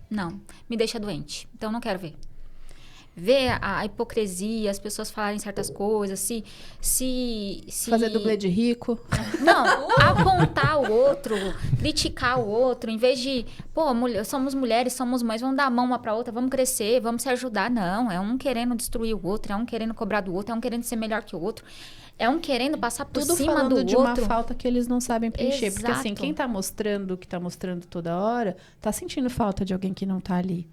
Não. Me deixa doente. Então, não quero ver. Ver a hipocrisia, as pessoas falarem certas coisas, se... Fazer dublê de rico. Não, apontar o outro, criticar o outro, em vez de... somos mulheres, somos mães, vamos dar a mão uma pra outra, vamos crescer, vamos se ajudar. Não, é um querendo destruir o outro, é um querendo cobrar do outro, é um querendo ser melhor que o outro. É um querendo passar por tudo cima do falando outro. de uma falta que eles não sabem preencher. Exato. Porque assim, quem tá mostrando o que tá mostrando toda hora, tá sentindo falta de alguém que não tá ali.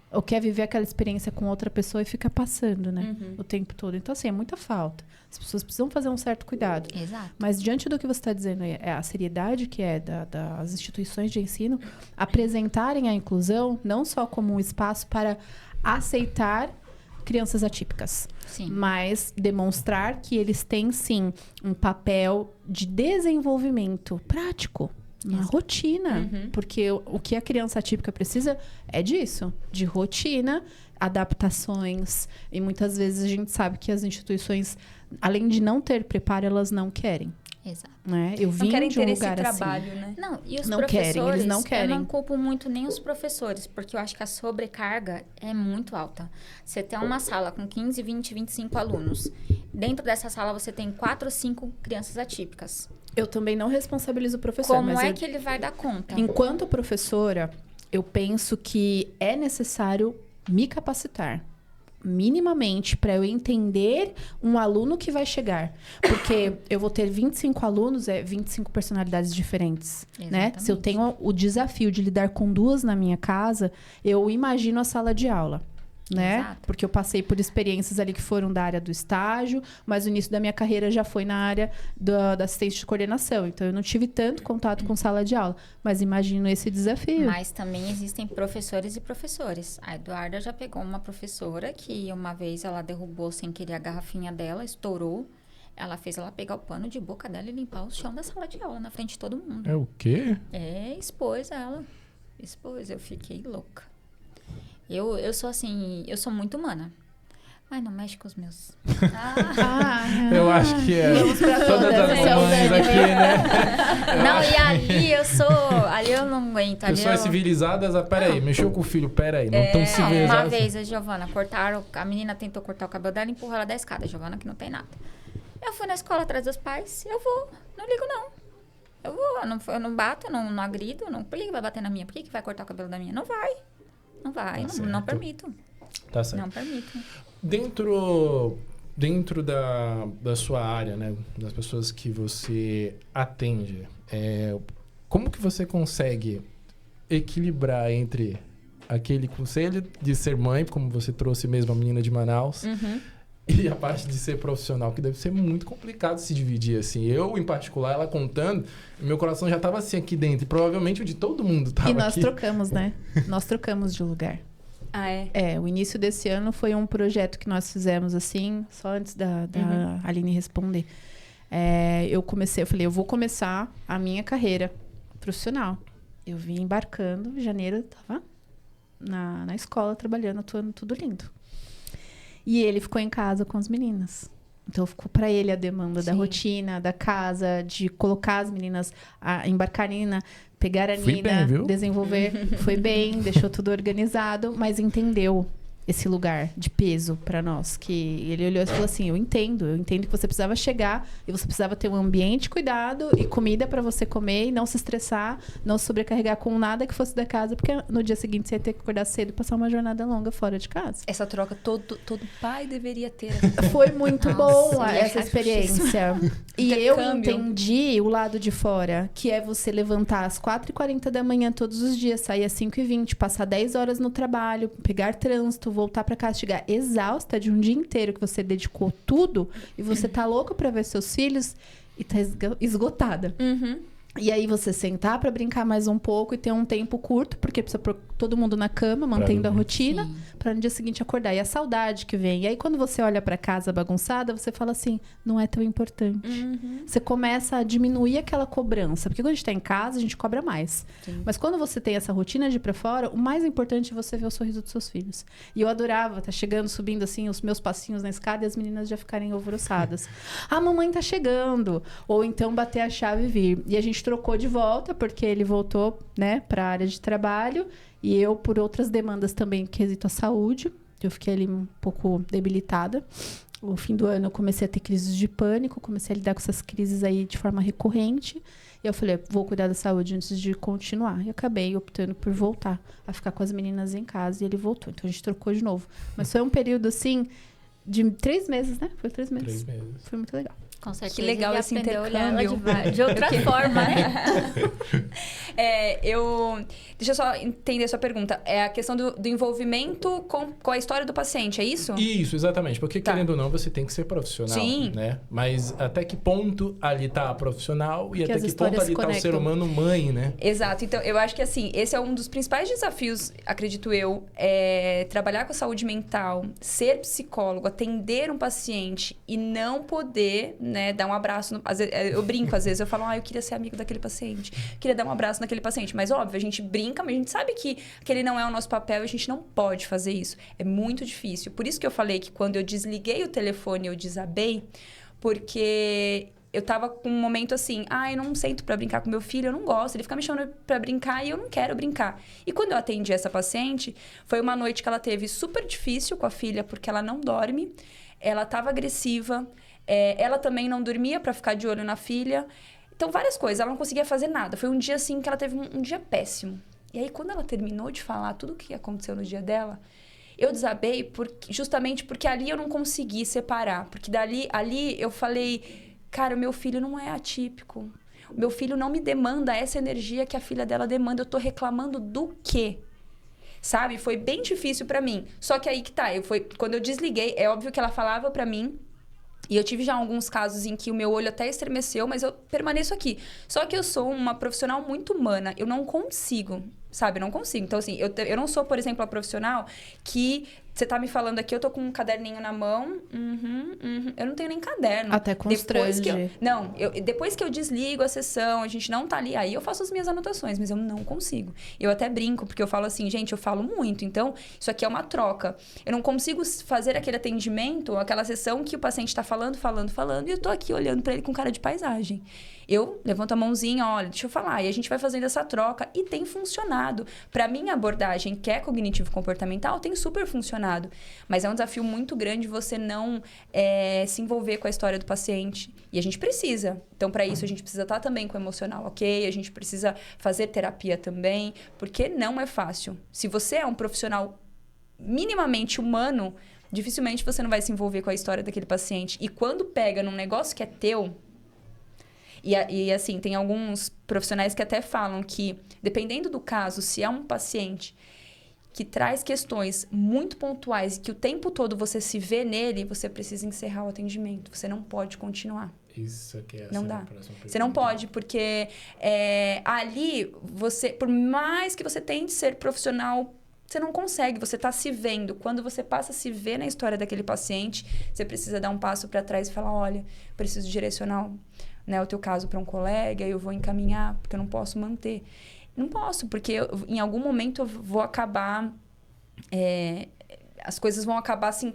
Ou quer viver aquela experiência com outra pessoa e fica passando, né? O tempo todo. Então, assim, é muita falta. As pessoas precisam fazer um certo cuidado. Exato. Mas diante do que você está dizendo, a seriedade que é das instituições de ensino, apresentarem a inclusão não só como um espaço para aceitar crianças atípicas. Sim. Mas demonstrar que eles têm, sim, um papel de desenvolvimento prático na rotina. Porque o que a criança atípica precisa é disso, de rotina, adaptações. E muitas vezes a gente sabe que as instituições, além de não ter preparo, elas não querem. Exato. Né? Eu Não vim querem de um ter lugar esse trabalho, assim. né? Não, e os Não professores, querem, eles não querem. eu não culpo muito nem os professores, porque eu acho que a sobrecarga é muito alta. Você tem uma sala com 15, 20, 25 alunos. Dentro dessa sala você tem 4 ou 5 crianças atípicas. Eu também não responsabilizo o professor. Como mas é eu, que ele vai dar conta? enquanto professora, eu penso que é necessário me capacitar minimamente para eu entender um aluno que vai chegar. Porque eu vou ter 25 alunos, 25 personalidades diferentes, né? Se eu tenho o desafio de lidar com 2 na minha casa, eu imagino a sala de aula. Né? Exato. Porque eu passei por experiências ali que foram da área do estágio, mas o início da minha carreira já foi na área da assistência de coordenação. Então, eu não tive tanto contato com sala de aula. Mas imagino esse desafio. Mas também existem professores e professores. A Eduarda já pegou uma professora que uma vez ela derrubou sem querer a garrafinha dela, estourou. Ela fez ela pegar o pano de boca dela e limpar o chão da sala de aula na frente de todo mundo. É o quê? Expôs ela. Expôs. Eu fiquei louca. Eu sou assim, eu sou muito humana. Mas não mexe com os meus. Eu acho que é. Vamos pra Todas todas, as né? mães aqui, né? Não, e ali eu sou. Ali eu não aguento. Ali Pessoas civilizadas, peraí, mexeu com o filho, peraí, não tão Uma civilizadas. vez a Giovana a menina tentou cortar o cabelo dela e empurrou ela da escada. A Giovana que não tem nada. Eu fui na escola atrás dos pais, eu vou. Não ligo, não. Eu vou, eu não bato, não agrido. Por que vai bater na minha? Por que vai cortar o cabelo da minha? Não vai. Não vai, não permito. Tá certo. Não permito. Dentro da sua área, né, das pessoas que você atende, como que você consegue equilibrar entre aquele conselho de ser mãe, como você trouxe mesmo a menina de Manaus, e a parte de ser profissional, que deve ser muito complicado se dividir assim. Eu, em particular, ela contando, meu coração já estava assim aqui dentro, e provavelmente o de todo mundo estava aqui. E nós trocamos, né? Nós trocamos de lugar. Ah, é? O início desse ano foi um projeto que nós fizemos assim, só antes da Aline responder. Eu falei, eu vou começar a minha carreira profissional. Eu vim embarcando, em janeiro, tava na escola, trabalhando, atuando, tudo lindo. E ele ficou em casa com as meninas. Então, ficou para ele a demanda da rotina, da casa, de colocar as meninas, embarcarem pegar a Fui Nina, bem, viu? desenvolver. Foi bem, deixou tudo organizado, mas entendeu esse lugar de peso para nós. Que ele olhou e falou assim, eu entendo que você precisava chegar e você precisava ter um ambiente cuidado e comida para você comer e não se estressar, não se sobrecarregar com nada que fosse da casa, porque no dia seguinte você ia ter que acordar cedo e passar uma jornada longa fora de casa. Essa troca todo pai deveria ter. Foi muito bom Nossa, essa experiência. E eu Intercâmbio. entendi o lado de fora, que é você levantar às 4h40 da manhã todos os dias, sair às 5h20, passar 10 horas no trabalho, pegar trânsito, voltar pra casa, chegar exausta de um dia inteiro que você dedicou tudo e você tá louca pra ver seus filhos e tá esgotada. E aí você sentar pra brincar mais um pouco e ter um tempo curto, porque precisa pôr todo mundo na cama, mantendo a rotina, pra no dia seguinte acordar. E a saudade que vem. E aí quando você olha pra casa bagunçada, você fala assim, não é tão importante. Você começa a diminuir aquela cobrança. Porque quando a gente tá em casa, a gente cobra mais. Mas quando você tem essa rotina de ir pra fora, o mais importante é você ver o sorriso dos seus filhos. E eu adorava tá chegando, subindo assim, os meus passinhos na escada e as meninas já ficarem alvoroçadas. A mamãe tá chegando. Ou então bater a chave e vir. E a gente trocou de volta, porque ele voltou, né, para a área de trabalho e eu por outras demandas também, quesito a saúde. Eu fiquei ali um pouco debilitada. No fim do ano eu comecei a ter crises de pânico, comecei a lidar com essas crises aí de forma recorrente. E eu falei, vou cuidar da saúde antes de continuar. E acabei optando por voltar a ficar com as meninas em casa e ele voltou. Então a gente trocou de novo. Mas foi um período assim de 3 meses, né? Foi 3 meses. 3 meses. Foi muito legal. Com certeza. Que legal ele esse aprendeu a olhar ela intercâmbio. de outra forma, né? Deixa eu só entender a sua pergunta. É a questão do envolvimento com a história do paciente, é isso? Isso, exatamente. Porque, querendo ou não, você tem que ser profissional, Sim. né? Mas até que ponto ali tá a profissional e Que até as que histórias ponto ali se tá o ser conectam. humano mãe, né? Exato. Então, eu acho que, assim, esse é um dos principais desafios, acredito eu, trabalhar com a saúde mental, ser psicólogo, atender um paciente e não poder, né, dar um abraço. Às vezes, eu brinco, às vezes, eu falo, eu queria ser amigo daquele paciente, queria dar um abraço naquele paciente. Mas, óbvio, a gente brinca, mas a gente sabe que aquele não é o nosso papel e a gente não pode fazer isso. É muito difícil. Por isso que eu falei que quando eu desliguei o telefone, eu desabei, porque eu tava com um momento assim, eu não sento pra brincar com meu filho, eu não gosto, ele fica me chamando pra brincar e eu não quero brincar. E quando eu atendi essa paciente, foi uma noite que ela teve super difícil com a filha, porque ela não dorme, ela tava agressiva, ela também não dormia pra ficar de olho na filha. Então, várias coisas, ela não conseguia fazer nada. Foi um dia assim que ela teve um dia péssimo. E aí, quando ela terminou de falar tudo o que aconteceu no dia dela, eu desabei justamente porque ali eu não consegui separar. Porque ali eu falei, cara, o meu filho não é atípico. O meu filho não me demanda essa energia que a filha dela demanda. Eu tô reclamando do quê? Sabe? Foi bem difícil pra mim. Só que aí que tá. Quando eu desliguei, é óbvio que ela falava pra mim. E eu tive já alguns casos em que o meu olho até estremeceu, mas eu permaneço aqui. Só que eu sou uma profissional muito humana. Eu não consigo, sabe? Eu não consigo. Então, assim, eu não sou, por exemplo, a profissional que... Você tá me falando aqui, eu tô com um caderninho na mão. Eu não tenho nem caderno. Até constrange. Depois que eu desligo a sessão, a gente não tá ali, aí eu faço as minhas anotações, mas eu não consigo. Eu até brinco, porque eu falo assim, gente, eu falo muito, então isso aqui é uma troca. Eu não consigo fazer aquele atendimento, aquela sessão que o paciente tá falando, e eu tô aqui olhando pra ele com cara de paisagem. Eu levanto a mãozinha, olha, deixa eu falar, e a gente vai fazendo essa troca, e tem funcionado. Pra minha abordagem, que é cognitivo-comportamental, tem super funcionado. Mas é um desafio muito grande você não se envolver com a história do paciente. E a gente precisa. Então, para isso, a gente precisa estar também com o emocional ok, a gente precisa fazer terapia também, porque não é fácil. Se você é um profissional minimamente humano, dificilmente você não vai se envolver com a história daquele paciente. E quando pega num negócio que é teu... E assim, tem alguns profissionais que até falam que, dependendo do caso, se é um paciente que traz questões muito pontuais e que o tempo todo você se vê nele, você precisa encerrar o atendimento. Você não pode continuar. Isso aqui é não dá. A próxima pergunta. Você não pode, porque ali, você, por mais que você tente ser profissional, você não consegue, você está se vendo. Quando você passa a se ver na história daquele paciente, você precisa dar um passo para trás e falar, olha, preciso direcionar o teu caso para um colega, eu vou encaminhar, porque eu não posso manter. Não posso, porque em algum momento eu vou acabar... as coisas vão acabar se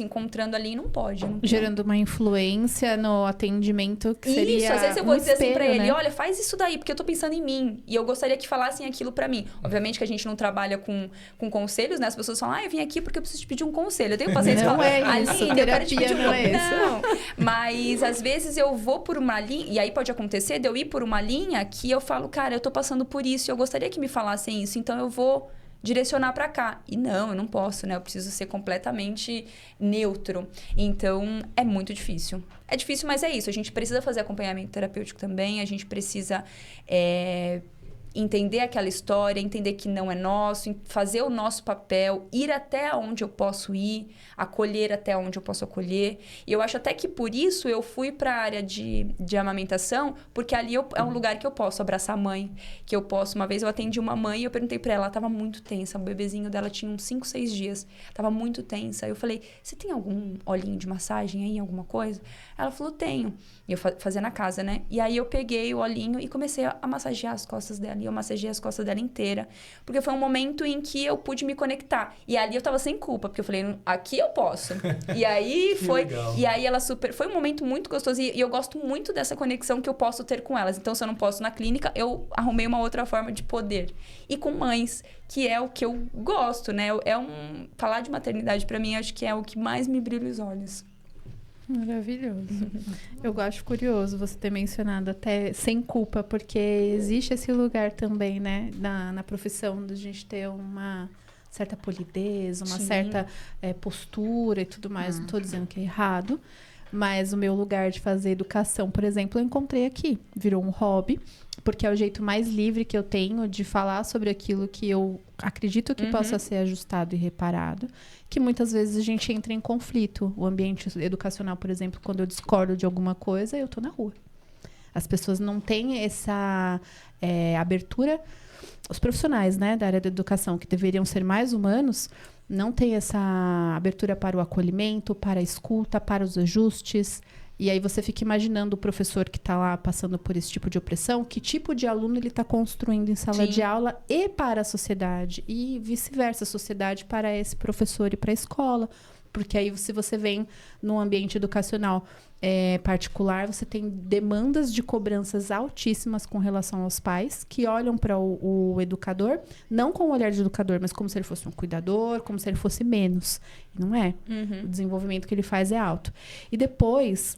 encontrando ali e não pode. Gerando uma influência no atendimento que seria Isso, às vezes eu vou dizer espelho, assim pra ele, né? olha, faz isso daí, porque eu tô pensando em mim. E eu gostaria que falassem aquilo pra mim. Obviamente que a gente não trabalha com conselhos, né? As pessoas falam, eu vim aqui porque eu preciso te pedir um conselho. Eu tenho pacientes que Não falam, é isso, Aline, eu quero te pedir terapia não é isso. Não, mas às vezes eu vou por uma linha, e aí pode acontecer de eu ir por uma linha que eu falo, cara, eu tô passando por isso, e eu gostaria que me falassem isso, então eu vou direcionar para cá. E não, eu não posso, né? Eu preciso ser completamente neutro. Então, é muito difícil. É difícil, mas é isso. A gente precisa fazer acompanhamento terapêutico também. A gente precisa entender aquela história, entender que não é nosso, fazer o nosso papel, ir até onde eu posso ir, acolher até onde eu posso acolher. E eu acho até que por isso eu fui para a área de amamentação, porque ali é um lugar que eu posso abraçar a mãe, que eu posso... Uma vez eu atendi uma mãe e eu perguntei para ela estava muito tensa, o bebezinho dela tinha uns 5, 6 dias, estava muito tensa. Eu falei, você tem algum olhinho de massagem aí, alguma coisa? Ela falou, tenho. E eu fazia na casa, né? E aí eu peguei o olhinho e comecei a massagear as costas dela. E eu massageei as costas dela inteira. Porque foi um momento em que eu pude me conectar. E ali eu tava sem culpa, porque eu falei, aqui eu posso. E aí foi... Legal. E aí ela super... Foi um momento muito gostoso. E eu gosto muito dessa conexão que eu posso ter com elas. Então, se eu não posso na clínica, eu arrumei uma outra forma de poder. E com mães, que é o que eu gosto, né? Falar de maternidade, pra mim, acho que é o que mais me brilha os olhos. Maravilhoso. Eu acho curioso você ter mencionado até sem culpa, porque existe esse lugar também, né, na profissão, de a gente ter uma certa polidez, uma Sim. certa postura e tudo mais. Não tô dizendo que é errado. Mas o meu lugar de fazer educação, por exemplo, eu encontrei aqui. Virou um hobby, porque é o jeito mais livre que eu tenho de falar sobre aquilo que eu acredito que possa ser ajustado e reparado. Que muitas vezes a gente entra em conflito. O ambiente educacional, por exemplo, quando eu discordo de alguma coisa, eu tô na rua. As pessoas não têm essa abertura. Os profissionais, né, da área da educação, que deveriam ser mais humanos, não têm essa abertura para o acolhimento, para a escuta, para os ajustes. E aí você fica imaginando o professor que está lá passando por esse tipo de opressão, que tipo de aluno ele está construindo em sala de aula e para a sociedade. E vice-versa, a sociedade para esse professor e para a escola. Porque aí, se você vem num ambiente educacional particular, você tem demandas de cobranças altíssimas com relação aos pais, que olham para o educador, não com o olhar de educador, mas como se ele fosse um cuidador, como se ele fosse menos. E não é. O desenvolvimento que ele faz é alto. E depois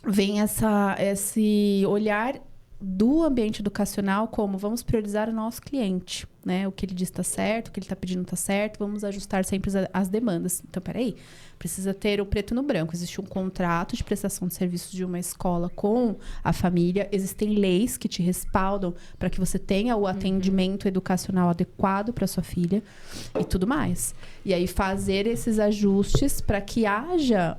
vem esse olhar do ambiente educacional como vamos priorizar o nosso cliente, né? O que ele diz está certo, o que ele está pedindo está certo, vamos ajustar sempre as demandas. Então, peraí, precisa ter o preto no branco. Existe um contrato de prestação de serviços de uma escola com a família, existem leis que te respaldam para que você tenha o atendimento educacional adequado para sua filha e tudo mais. E aí fazer esses ajustes para que haja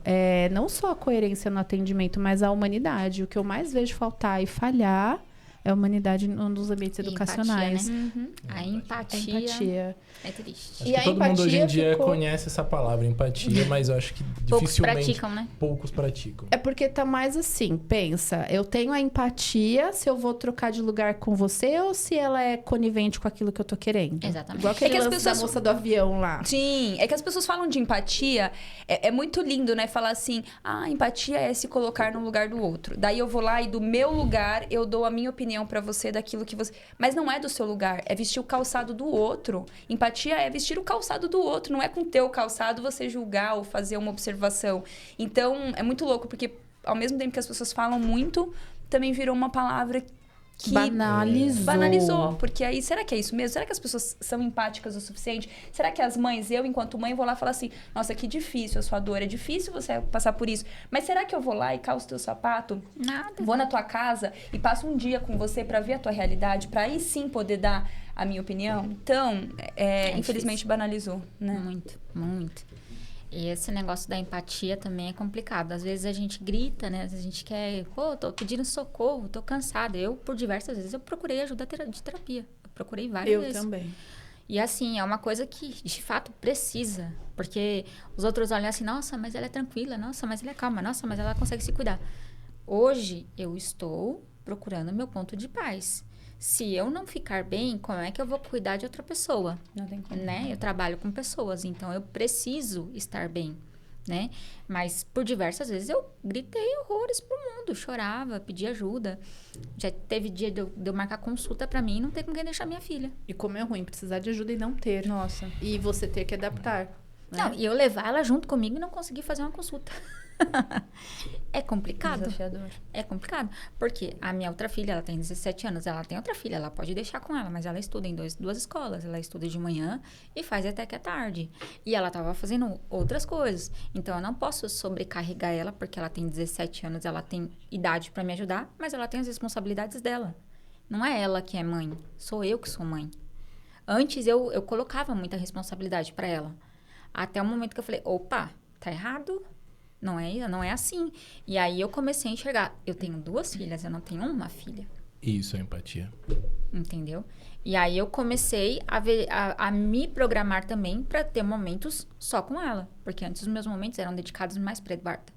não só a coerência no atendimento, mas a humanidade. O que eu mais vejo faltar e falhar é a humanidade nos ambientes educacionais. Empatia, né? A empatia é triste. Acho que todo mundo hoje em dia conhece essa palavra, empatia, mas eu acho que dificilmente poucos praticam. É porque tá mais assim, pensa, eu tenho a empatia se eu vou trocar de lugar com você ou se ela é conivente com aquilo que eu tô querendo. Exatamente. Igual aquele É que as lance pessoas- da moça do avião lá. Sim, é que as pessoas falam de empatia, é muito lindo, né? Falar assim, empatia é se colocar no lugar do outro. Daí eu vou lá e do meu lugar eu dou a minha opinião pra você daquilo que você... Mas não é do seu lugar, é vestir o calçado do outro. Empatia é vestir o calçado do outro, não é com o teu calçado você julgar ou fazer uma observação. Então, é muito louco, porque ao mesmo tempo que as pessoas falam muito, também virou uma palavra que banalizou, porque aí, será que é isso mesmo? Será que as pessoas são empáticas o suficiente? Será que as mães, eu enquanto mãe, vou lá falar assim, nossa, que difícil a sua dor, é difícil você passar por isso, mas será que eu vou lá e calço teu sapato? Nada. Vou na tua casa e passo um dia com você pra ver a tua realidade, pra aí sim poder dar a minha opinião? Então, infelizmente banalizou, né? Muito, muito. E esse negócio da empatia também é complicado. Às vezes a gente grita, né? A gente quer... Pô, tô pedindo socorro, tô cansada. Eu, por diversas vezes, eu procurei ajuda de terapia. Eu procurei várias vezes. Eu também. E assim, é uma coisa que, de fato, precisa. Porque os outros olham assim, nossa, mas ela é tranquila. Nossa, mas ela é calma. Nossa, mas ela consegue se cuidar. Hoje, eu estou procurando meu ponto de paz. Se eu não ficar bem, como é que eu vou cuidar de outra pessoa? Não tem como. Né? Eu trabalho com pessoas, então eu preciso estar bem, né? Mas por diversas vezes eu gritei horrores pro mundo, chorava, pedi ajuda. Já teve dia de eu marcar consulta pra mim e não ter com quem deixar minha filha. E como é ruim precisar de ajuda e não ter. Nossa. E você ter que adaptar. Né? Não, e eu levar ela junto comigo e não conseguir fazer uma consulta. É complicado. Desafiador. É complicado. Porque a minha outra filha, ela tem 17 anos, ela tem outra filha, ela pode deixar com ela, mas ela estuda em duas escolas. Ela estuda de manhã e faz até que é tarde. E ela tava fazendo outras coisas. Então, eu não posso sobrecarregar ela, porque ela tem 17 anos, ela tem idade para me ajudar, mas ela tem as responsabilidades dela. Não é ela que é mãe, sou eu que sou mãe. Antes, eu colocava muita responsabilidade para ela. Até o momento que eu falei, opa, tá errado? Não é assim. E aí eu comecei a enxergar. Eu tenho 2 filhas, eu não tenho uma filha. Isso é empatia. Entendeu? E aí eu comecei a me programar também para ter momentos só com ela. Porque antes os meus momentos eram dedicados mais para Eduarda.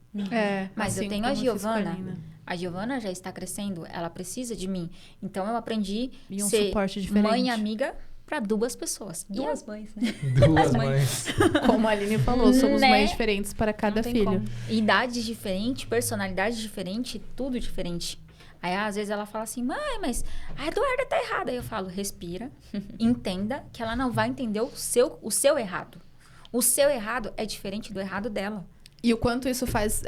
Mas assim eu tenho a como eu fiz com a Giovana. Nina. A Giovana já está crescendo, ela precisa de mim. Então eu aprendi E um ser suporte diferente. mãe amiga para 2 pessoas. E Duas mães, né? Duas mães. Como a Aline falou, somos Né? mães diferentes para cada tem filho. como. idades diferentes, personalidades diferentes, tudo diferente. Aí, às vezes, ela fala assim, mãe, mas a Eduarda tá errada. Aí eu falo, respira, entenda que ela não vai entender o seu errado. O seu errado é diferente do errado dela. E o quanto isso faz,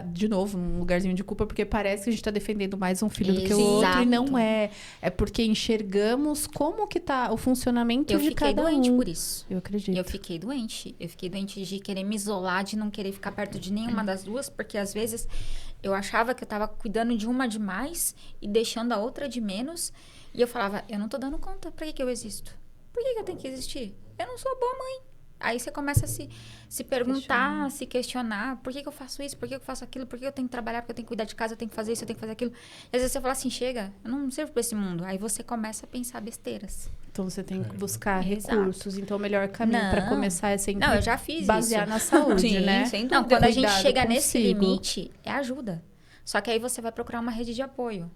de novo, um lugarzinho de culpa, porque parece que a gente tá defendendo mais um filho do que o outro, e não é. É porque enxergamos como que tá o funcionamento de cada um. Eu fiquei doente por isso. Eu acredito. Eu fiquei doente de querer me isolar, de não querer ficar perto de nenhuma das duas, porque às vezes eu achava que eu tava cuidando de uma demais e deixando a outra de menos. E eu falava, eu não tô dando conta, pra que eu existo? Por que eu tenho que existir? Eu não sou boa mãe. Aí você começa a se perguntar, se questionar. Por que eu faço isso? Por que eu faço aquilo? Por que eu tenho que trabalhar? Porque eu tenho que cuidar de casa, eu tenho que fazer isso, eu tenho que fazer aquilo. E às vezes você fala assim, chega, eu não sirvo pra esse mundo. Aí você começa a pensar besteiras. Então você tem que buscar Exato. recursos. Então o melhor caminho para começar é sempre Não, eu já fiz basear isso. na saúde, Sim, né? sem dúvida. Não, quando a gente Cuidado chega nesse consigo. limite, é ajuda. Só que aí você vai procurar uma rede de apoio.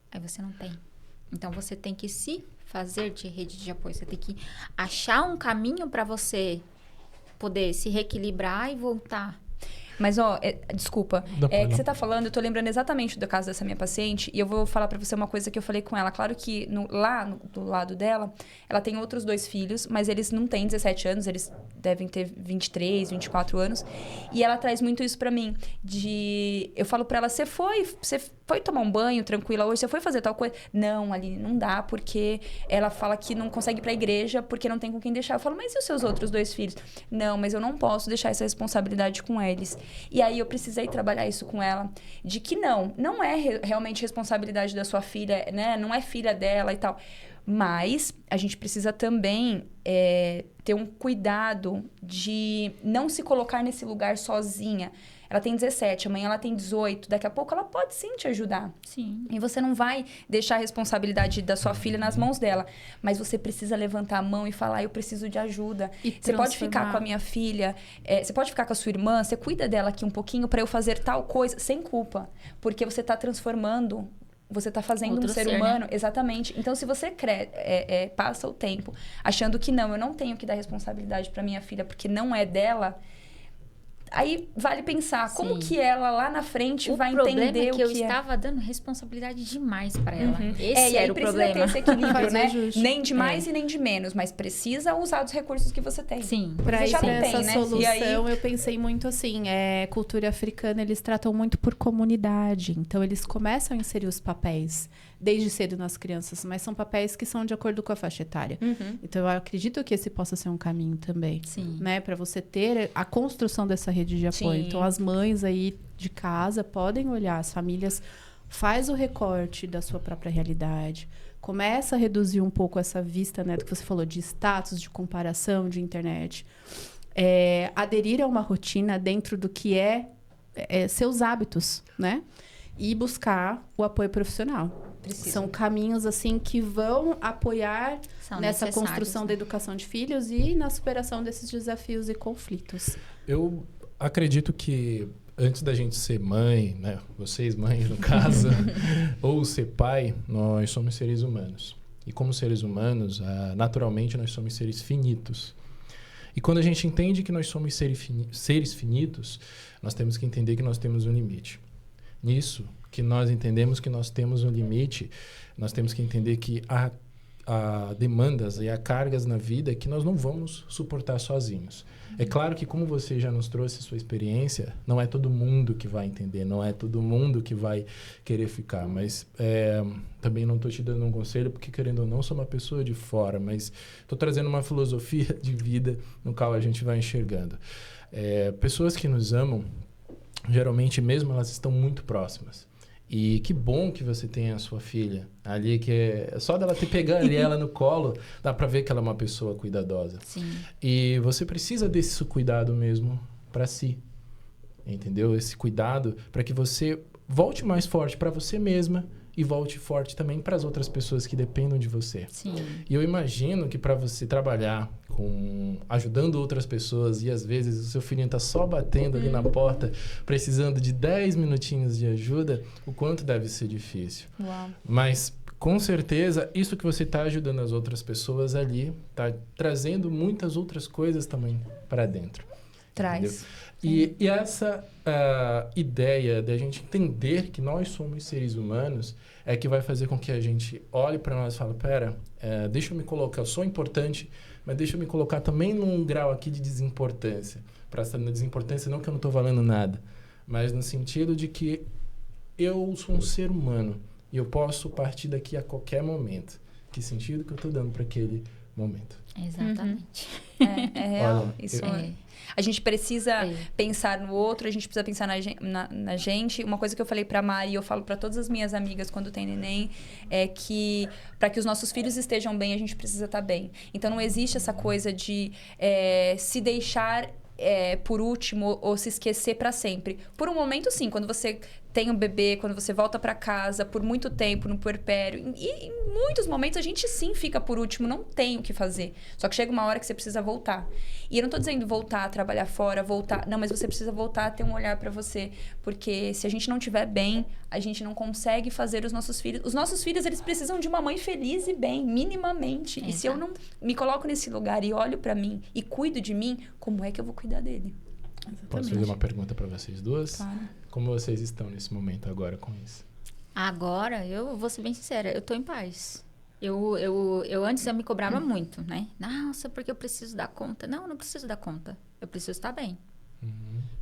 Aí você não tem. Então você tem que se fazer de rede de apoio. Você tem que achar um caminho para você poder se reequilibrar e voltar. Mas, desculpa, Não, que não. você tá falando, eu tô lembrando exatamente do caso dessa minha paciente, e eu vou falar pra você uma coisa que eu falei com ela. Claro que do lado dela, ela tem outros 2 filhos, mas eles não têm 17 anos, eles devem ter 23, 24 anos. E ela traz muito isso pra mim, eu falo pra ela, você foi tomar um banho tranquila hoje? Você foi fazer tal coisa? Não, Aline, não dá, porque ela fala que não consegue ir pra igreja porque não tem com quem deixar. Eu falo, mas e os seus outros 2 filhos? Não, mas eu não posso deixar essa responsabilidade com eles. E aí eu precisei trabalhar isso com ela, de que não é realmente responsabilidade da sua filha, né? Não é filha dela e tal. Mas a gente precisa também ter um cuidado de não se colocar nesse lugar sozinha. Ela tem 17, amanhã ela tem 18, daqui a pouco ela pode sim te ajudar. Sim. E você não vai deixar a responsabilidade da sua filha nas mãos dela. Mas você precisa levantar a mão e falar, eu preciso de ajuda. E Você pode ficar com a minha filha, você pode ficar com a sua irmã, você cuida dela aqui um pouquinho para eu fazer tal coisa, sem culpa. Porque você está transformando, você está fazendo Outro um ser ser, humano. né? Exatamente. Então, se você passa o tempo achando que eu não tenho que dar responsabilidade para minha filha porque não é dela... Aí vale pensar, como que ela lá na frente vai entender o que é. O problema é que eu estava dando responsabilidade demais para ela. Esse e aí era o precisa problema. ter esse equilíbrio, Fazer né? ajuste. Nem de mais e nem de menos, mas precisa usar os recursos que você tem. Sim. Para Você ir já pra não essa tem, né? solução, E aí... eu pensei muito assim, cultura africana, eles tratam muito por comunidade. Então, eles começam a inserir os papéis desde cedo nas crianças, mas são papéis que são de acordo com a faixa etária. Então, eu acredito que esse possa ser um caminho também, Sim. né? Para você ter a construção dessa rede de apoio. Sim. Então, as mães aí de casa podem olhar, as famílias, faz o recorte da sua própria realidade. Começa a reduzir um pouco essa vista, né, do que você falou, de status, de comparação, de internet. Aderir a uma rotina dentro do que seus hábitos, né? E buscar o apoio profissional. São caminhos, assim, que vão apoiar São nessa necessários, construção né? da educação de filhos e na superação desses desafios e conflitos. Eu acredito que antes da gente ser mãe, né? Vocês mães no caso, ou ser pai, nós somos seres humanos. E como seres humanos, naturalmente nós somos seres finitos. E quando a gente entende que nós somos seres finitos, nós temos que entender que nós temos um limite. Nisso, que nós entendemos que nós temos um limite, nós temos que entender que há demandas e há cargas na vida que nós não vamos suportar sozinhos. É claro que, como você já nos trouxe sua experiência, não é todo mundo que vai entender, não é todo mundo que vai querer ficar, mas também não estou te dando um conselho, porque, querendo ou não, sou uma pessoa de fora, mas estou trazendo uma filosofia de vida no qual a gente vai enxergando. Pessoas que nos amam, geralmente mesmo elas estão muito próximas. E que bom que você tem a sua filha ali, que é só dela pegar ali ela no colo, dá pra ver que ela é uma pessoa cuidadosa. Sim. E você precisa desse cuidado mesmo pra si, entendeu? Esse cuidado para que você volte mais forte pra você mesma e volte forte também para as outras pessoas que dependam de você. Sim. E eu imagino que para você trabalhar ajudando outras pessoas e às vezes o seu filhinho está só batendo ali na porta, precisando de 10 minutinhos de ajuda, o quanto deve ser difícil. Uau. Mas, com certeza, isso que você está ajudando as outras pessoas ali, está trazendo muitas outras coisas também para dentro. Traz. E essa ideia da gente entender que nós somos seres humanos é que vai fazer com que a gente olhe para nós e fale, pera, deixa eu me colocar, eu sou importante, mas deixa eu me colocar também num grau aqui de desimportância. Para essa desimportância, não que eu não estou valendo nada, mas no sentido de que eu sou um ser humano e eu posso partir daqui a qualquer momento. Que sentido que eu estou dando para aquele momento? Exatamente. É real. Olha, Isso eu- é. A gente precisa pensar no outro, a gente precisa pensar na gente. Uma coisa que eu falei pra Mari e eu falo pra todas as minhas amigas quando tem neném é que para que os nossos filhos estejam bem, a gente precisa estar bem. Então não existe essa coisa de se deixar por último ou se esquecer pra sempre. Por um momento, sim, quando você tem um bebê, quando você volta pra casa por muito tempo no puerpério. E em muitos momentos a gente sim fica por último, não tem o que fazer. Só que chega uma hora que você precisa voltar. E eu não tô dizendo voltar a trabalhar fora, voltar... Não, mas você precisa voltar a ter um olhar pra você. Porque se a gente não estiver bem, a gente não consegue fazer os nossos filhos... Os nossos filhos, eles precisam de uma mãe feliz e bem, minimamente. Exato. E se eu não me coloco nesse lugar e olho pra mim e cuido de mim, como é que eu vou cuidar dele? Posso fazer uma pergunta para vocês duas? Claro. Como vocês estão nesse momento agora com isso? Agora, eu vou ser bem sincera, eu tô em paz. Eu antes eu me cobrava muito, né? Nossa, porque eu preciso dar conta. Não, eu não preciso dar conta. Eu preciso estar bem.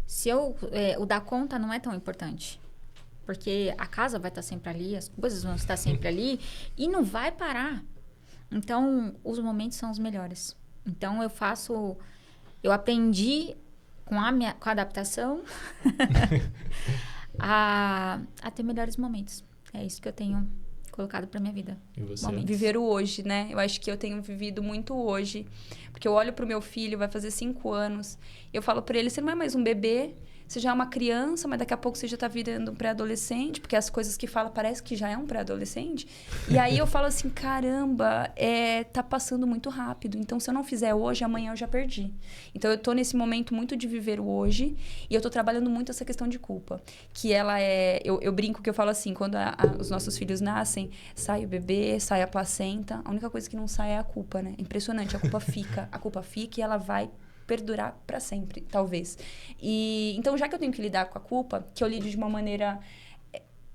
Se o dar conta não é tão importante. Porque a casa vai estar sempre ali, as coisas vão estar sempre ali e não vai parar. Então, os momentos são os melhores. Então, eu aprendi com a adaptação a ter melhores momentos. É isso que eu tenho colocado pra minha vida. E você? Momentos. Viver o hoje, né? Eu acho que eu tenho vivido muito hoje. Porque eu olho pro meu filho, vai fazer 5 anos. Eu falo pra ele, você não é mais um bebê. Você já é uma criança, mas daqui a pouco você já tá virando um pré-adolescente. Porque as coisas que fala parece que já é um pré-adolescente. E aí eu falo assim, caramba, tá passando muito rápido. Então, se eu não fizer hoje, amanhã eu já perdi. Então, eu tô nesse momento muito de viver o hoje. E eu tô trabalhando muito essa questão de culpa. Que ela é... Eu brinco que eu falo assim, quando os nossos filhos nascem, sai o bebê, sai a placenta. A única coisa que não sai é a culpa, né? Impressionante, a culpa fica. A culpa fica e ela vai perdurar para sempre, talvez. E então, já que eu tenho que lidar com a culpa, que eu lido de uma maneira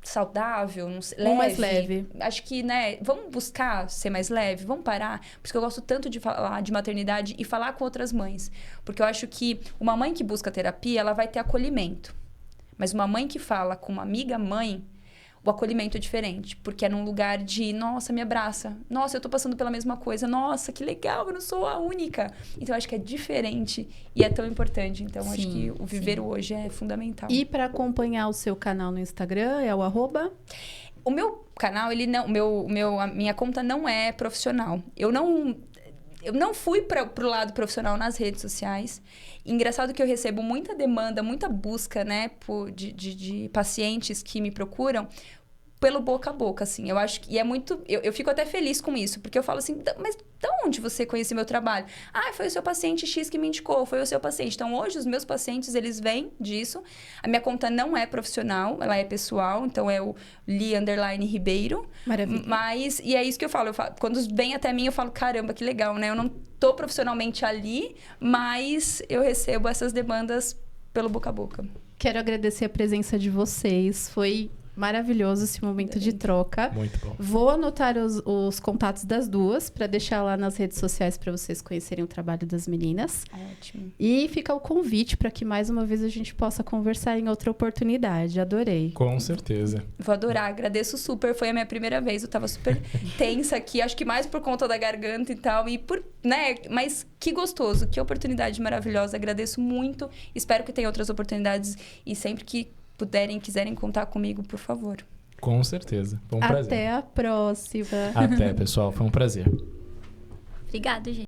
saudável, não sei, leve. mais leve. Acho que, né, vamos buscar ser mais leve, vamos parar. Por isso que eu gosto tanto de falar de maternidade e falar com outras mães. Porque eu acho que uma mãe que busca terapia, ela vai ter acolhimento. Mas uma mãe que fala com uma amiga mãe, o acolhimento é diferente, porque é num lugar de, nossa, me abraça. Nossa, eu tô passando pela mesma coisa. Nossa, que legal, eu não sou a única. Então, eu acho que é diferente e é tão importante. Então, Sim, acho que o viver sim. hoje é fundamental. E para acompanhar o seu canal no Instagram, é o @? O meu canal, ele não... a minha conta não é profissional. Eu não fui pro lado profissional nas redes sociais. Engraçado que eu recebo muita demanda, muita busca, né, de pacientes que me procuram pelo boca a boca, assim. Eu acho que... E é muito... Eu fico até feliz com isso, porque eu falo assim, mas de onde você conhece meu trabalho? Ah, foi o seu paciente X que me indicou, foi o seu paciente. Então, hoje, os meus pacientes, eles vêm disso. A minha conta não é profissional, ela é pessoal. Então, é o Li_Ribeiro. Maravilha. Mas... E é isso que eu falo. Quando vem até mim, eu falo, caramba, que legal, né? Eu não tô profissionalmente ali, mas eu recebo essas demandas pelo boca a boca. Quero agradecer a presença de vocês. Foi maravilhoso esse momento de troca. Muito bom. Vou anotar os contatos das duas para deixar lá nas redes sociais para vocês conhecerem o trabalho das meninas. Ótimo. E fica o convite para que mais uma vez a gente possa conversar em outra oportunidade. Adorei. Com certeza. Vou adorar, agradeço super. Foi a minha primeira vez, eu tava super tensa aqui, acho que mais por conta da garganta e tal, e por, né, mas que gostoso, que oportunidade maravilhosa, agradeço muito, espero que tenha outras oportunidades e sempre que puderem, quiserem contar comigo, por favor. Com certeza. Foi um prazer. Até a próxima. Até, pessoal. Foi um prazer. Obrigada, gente.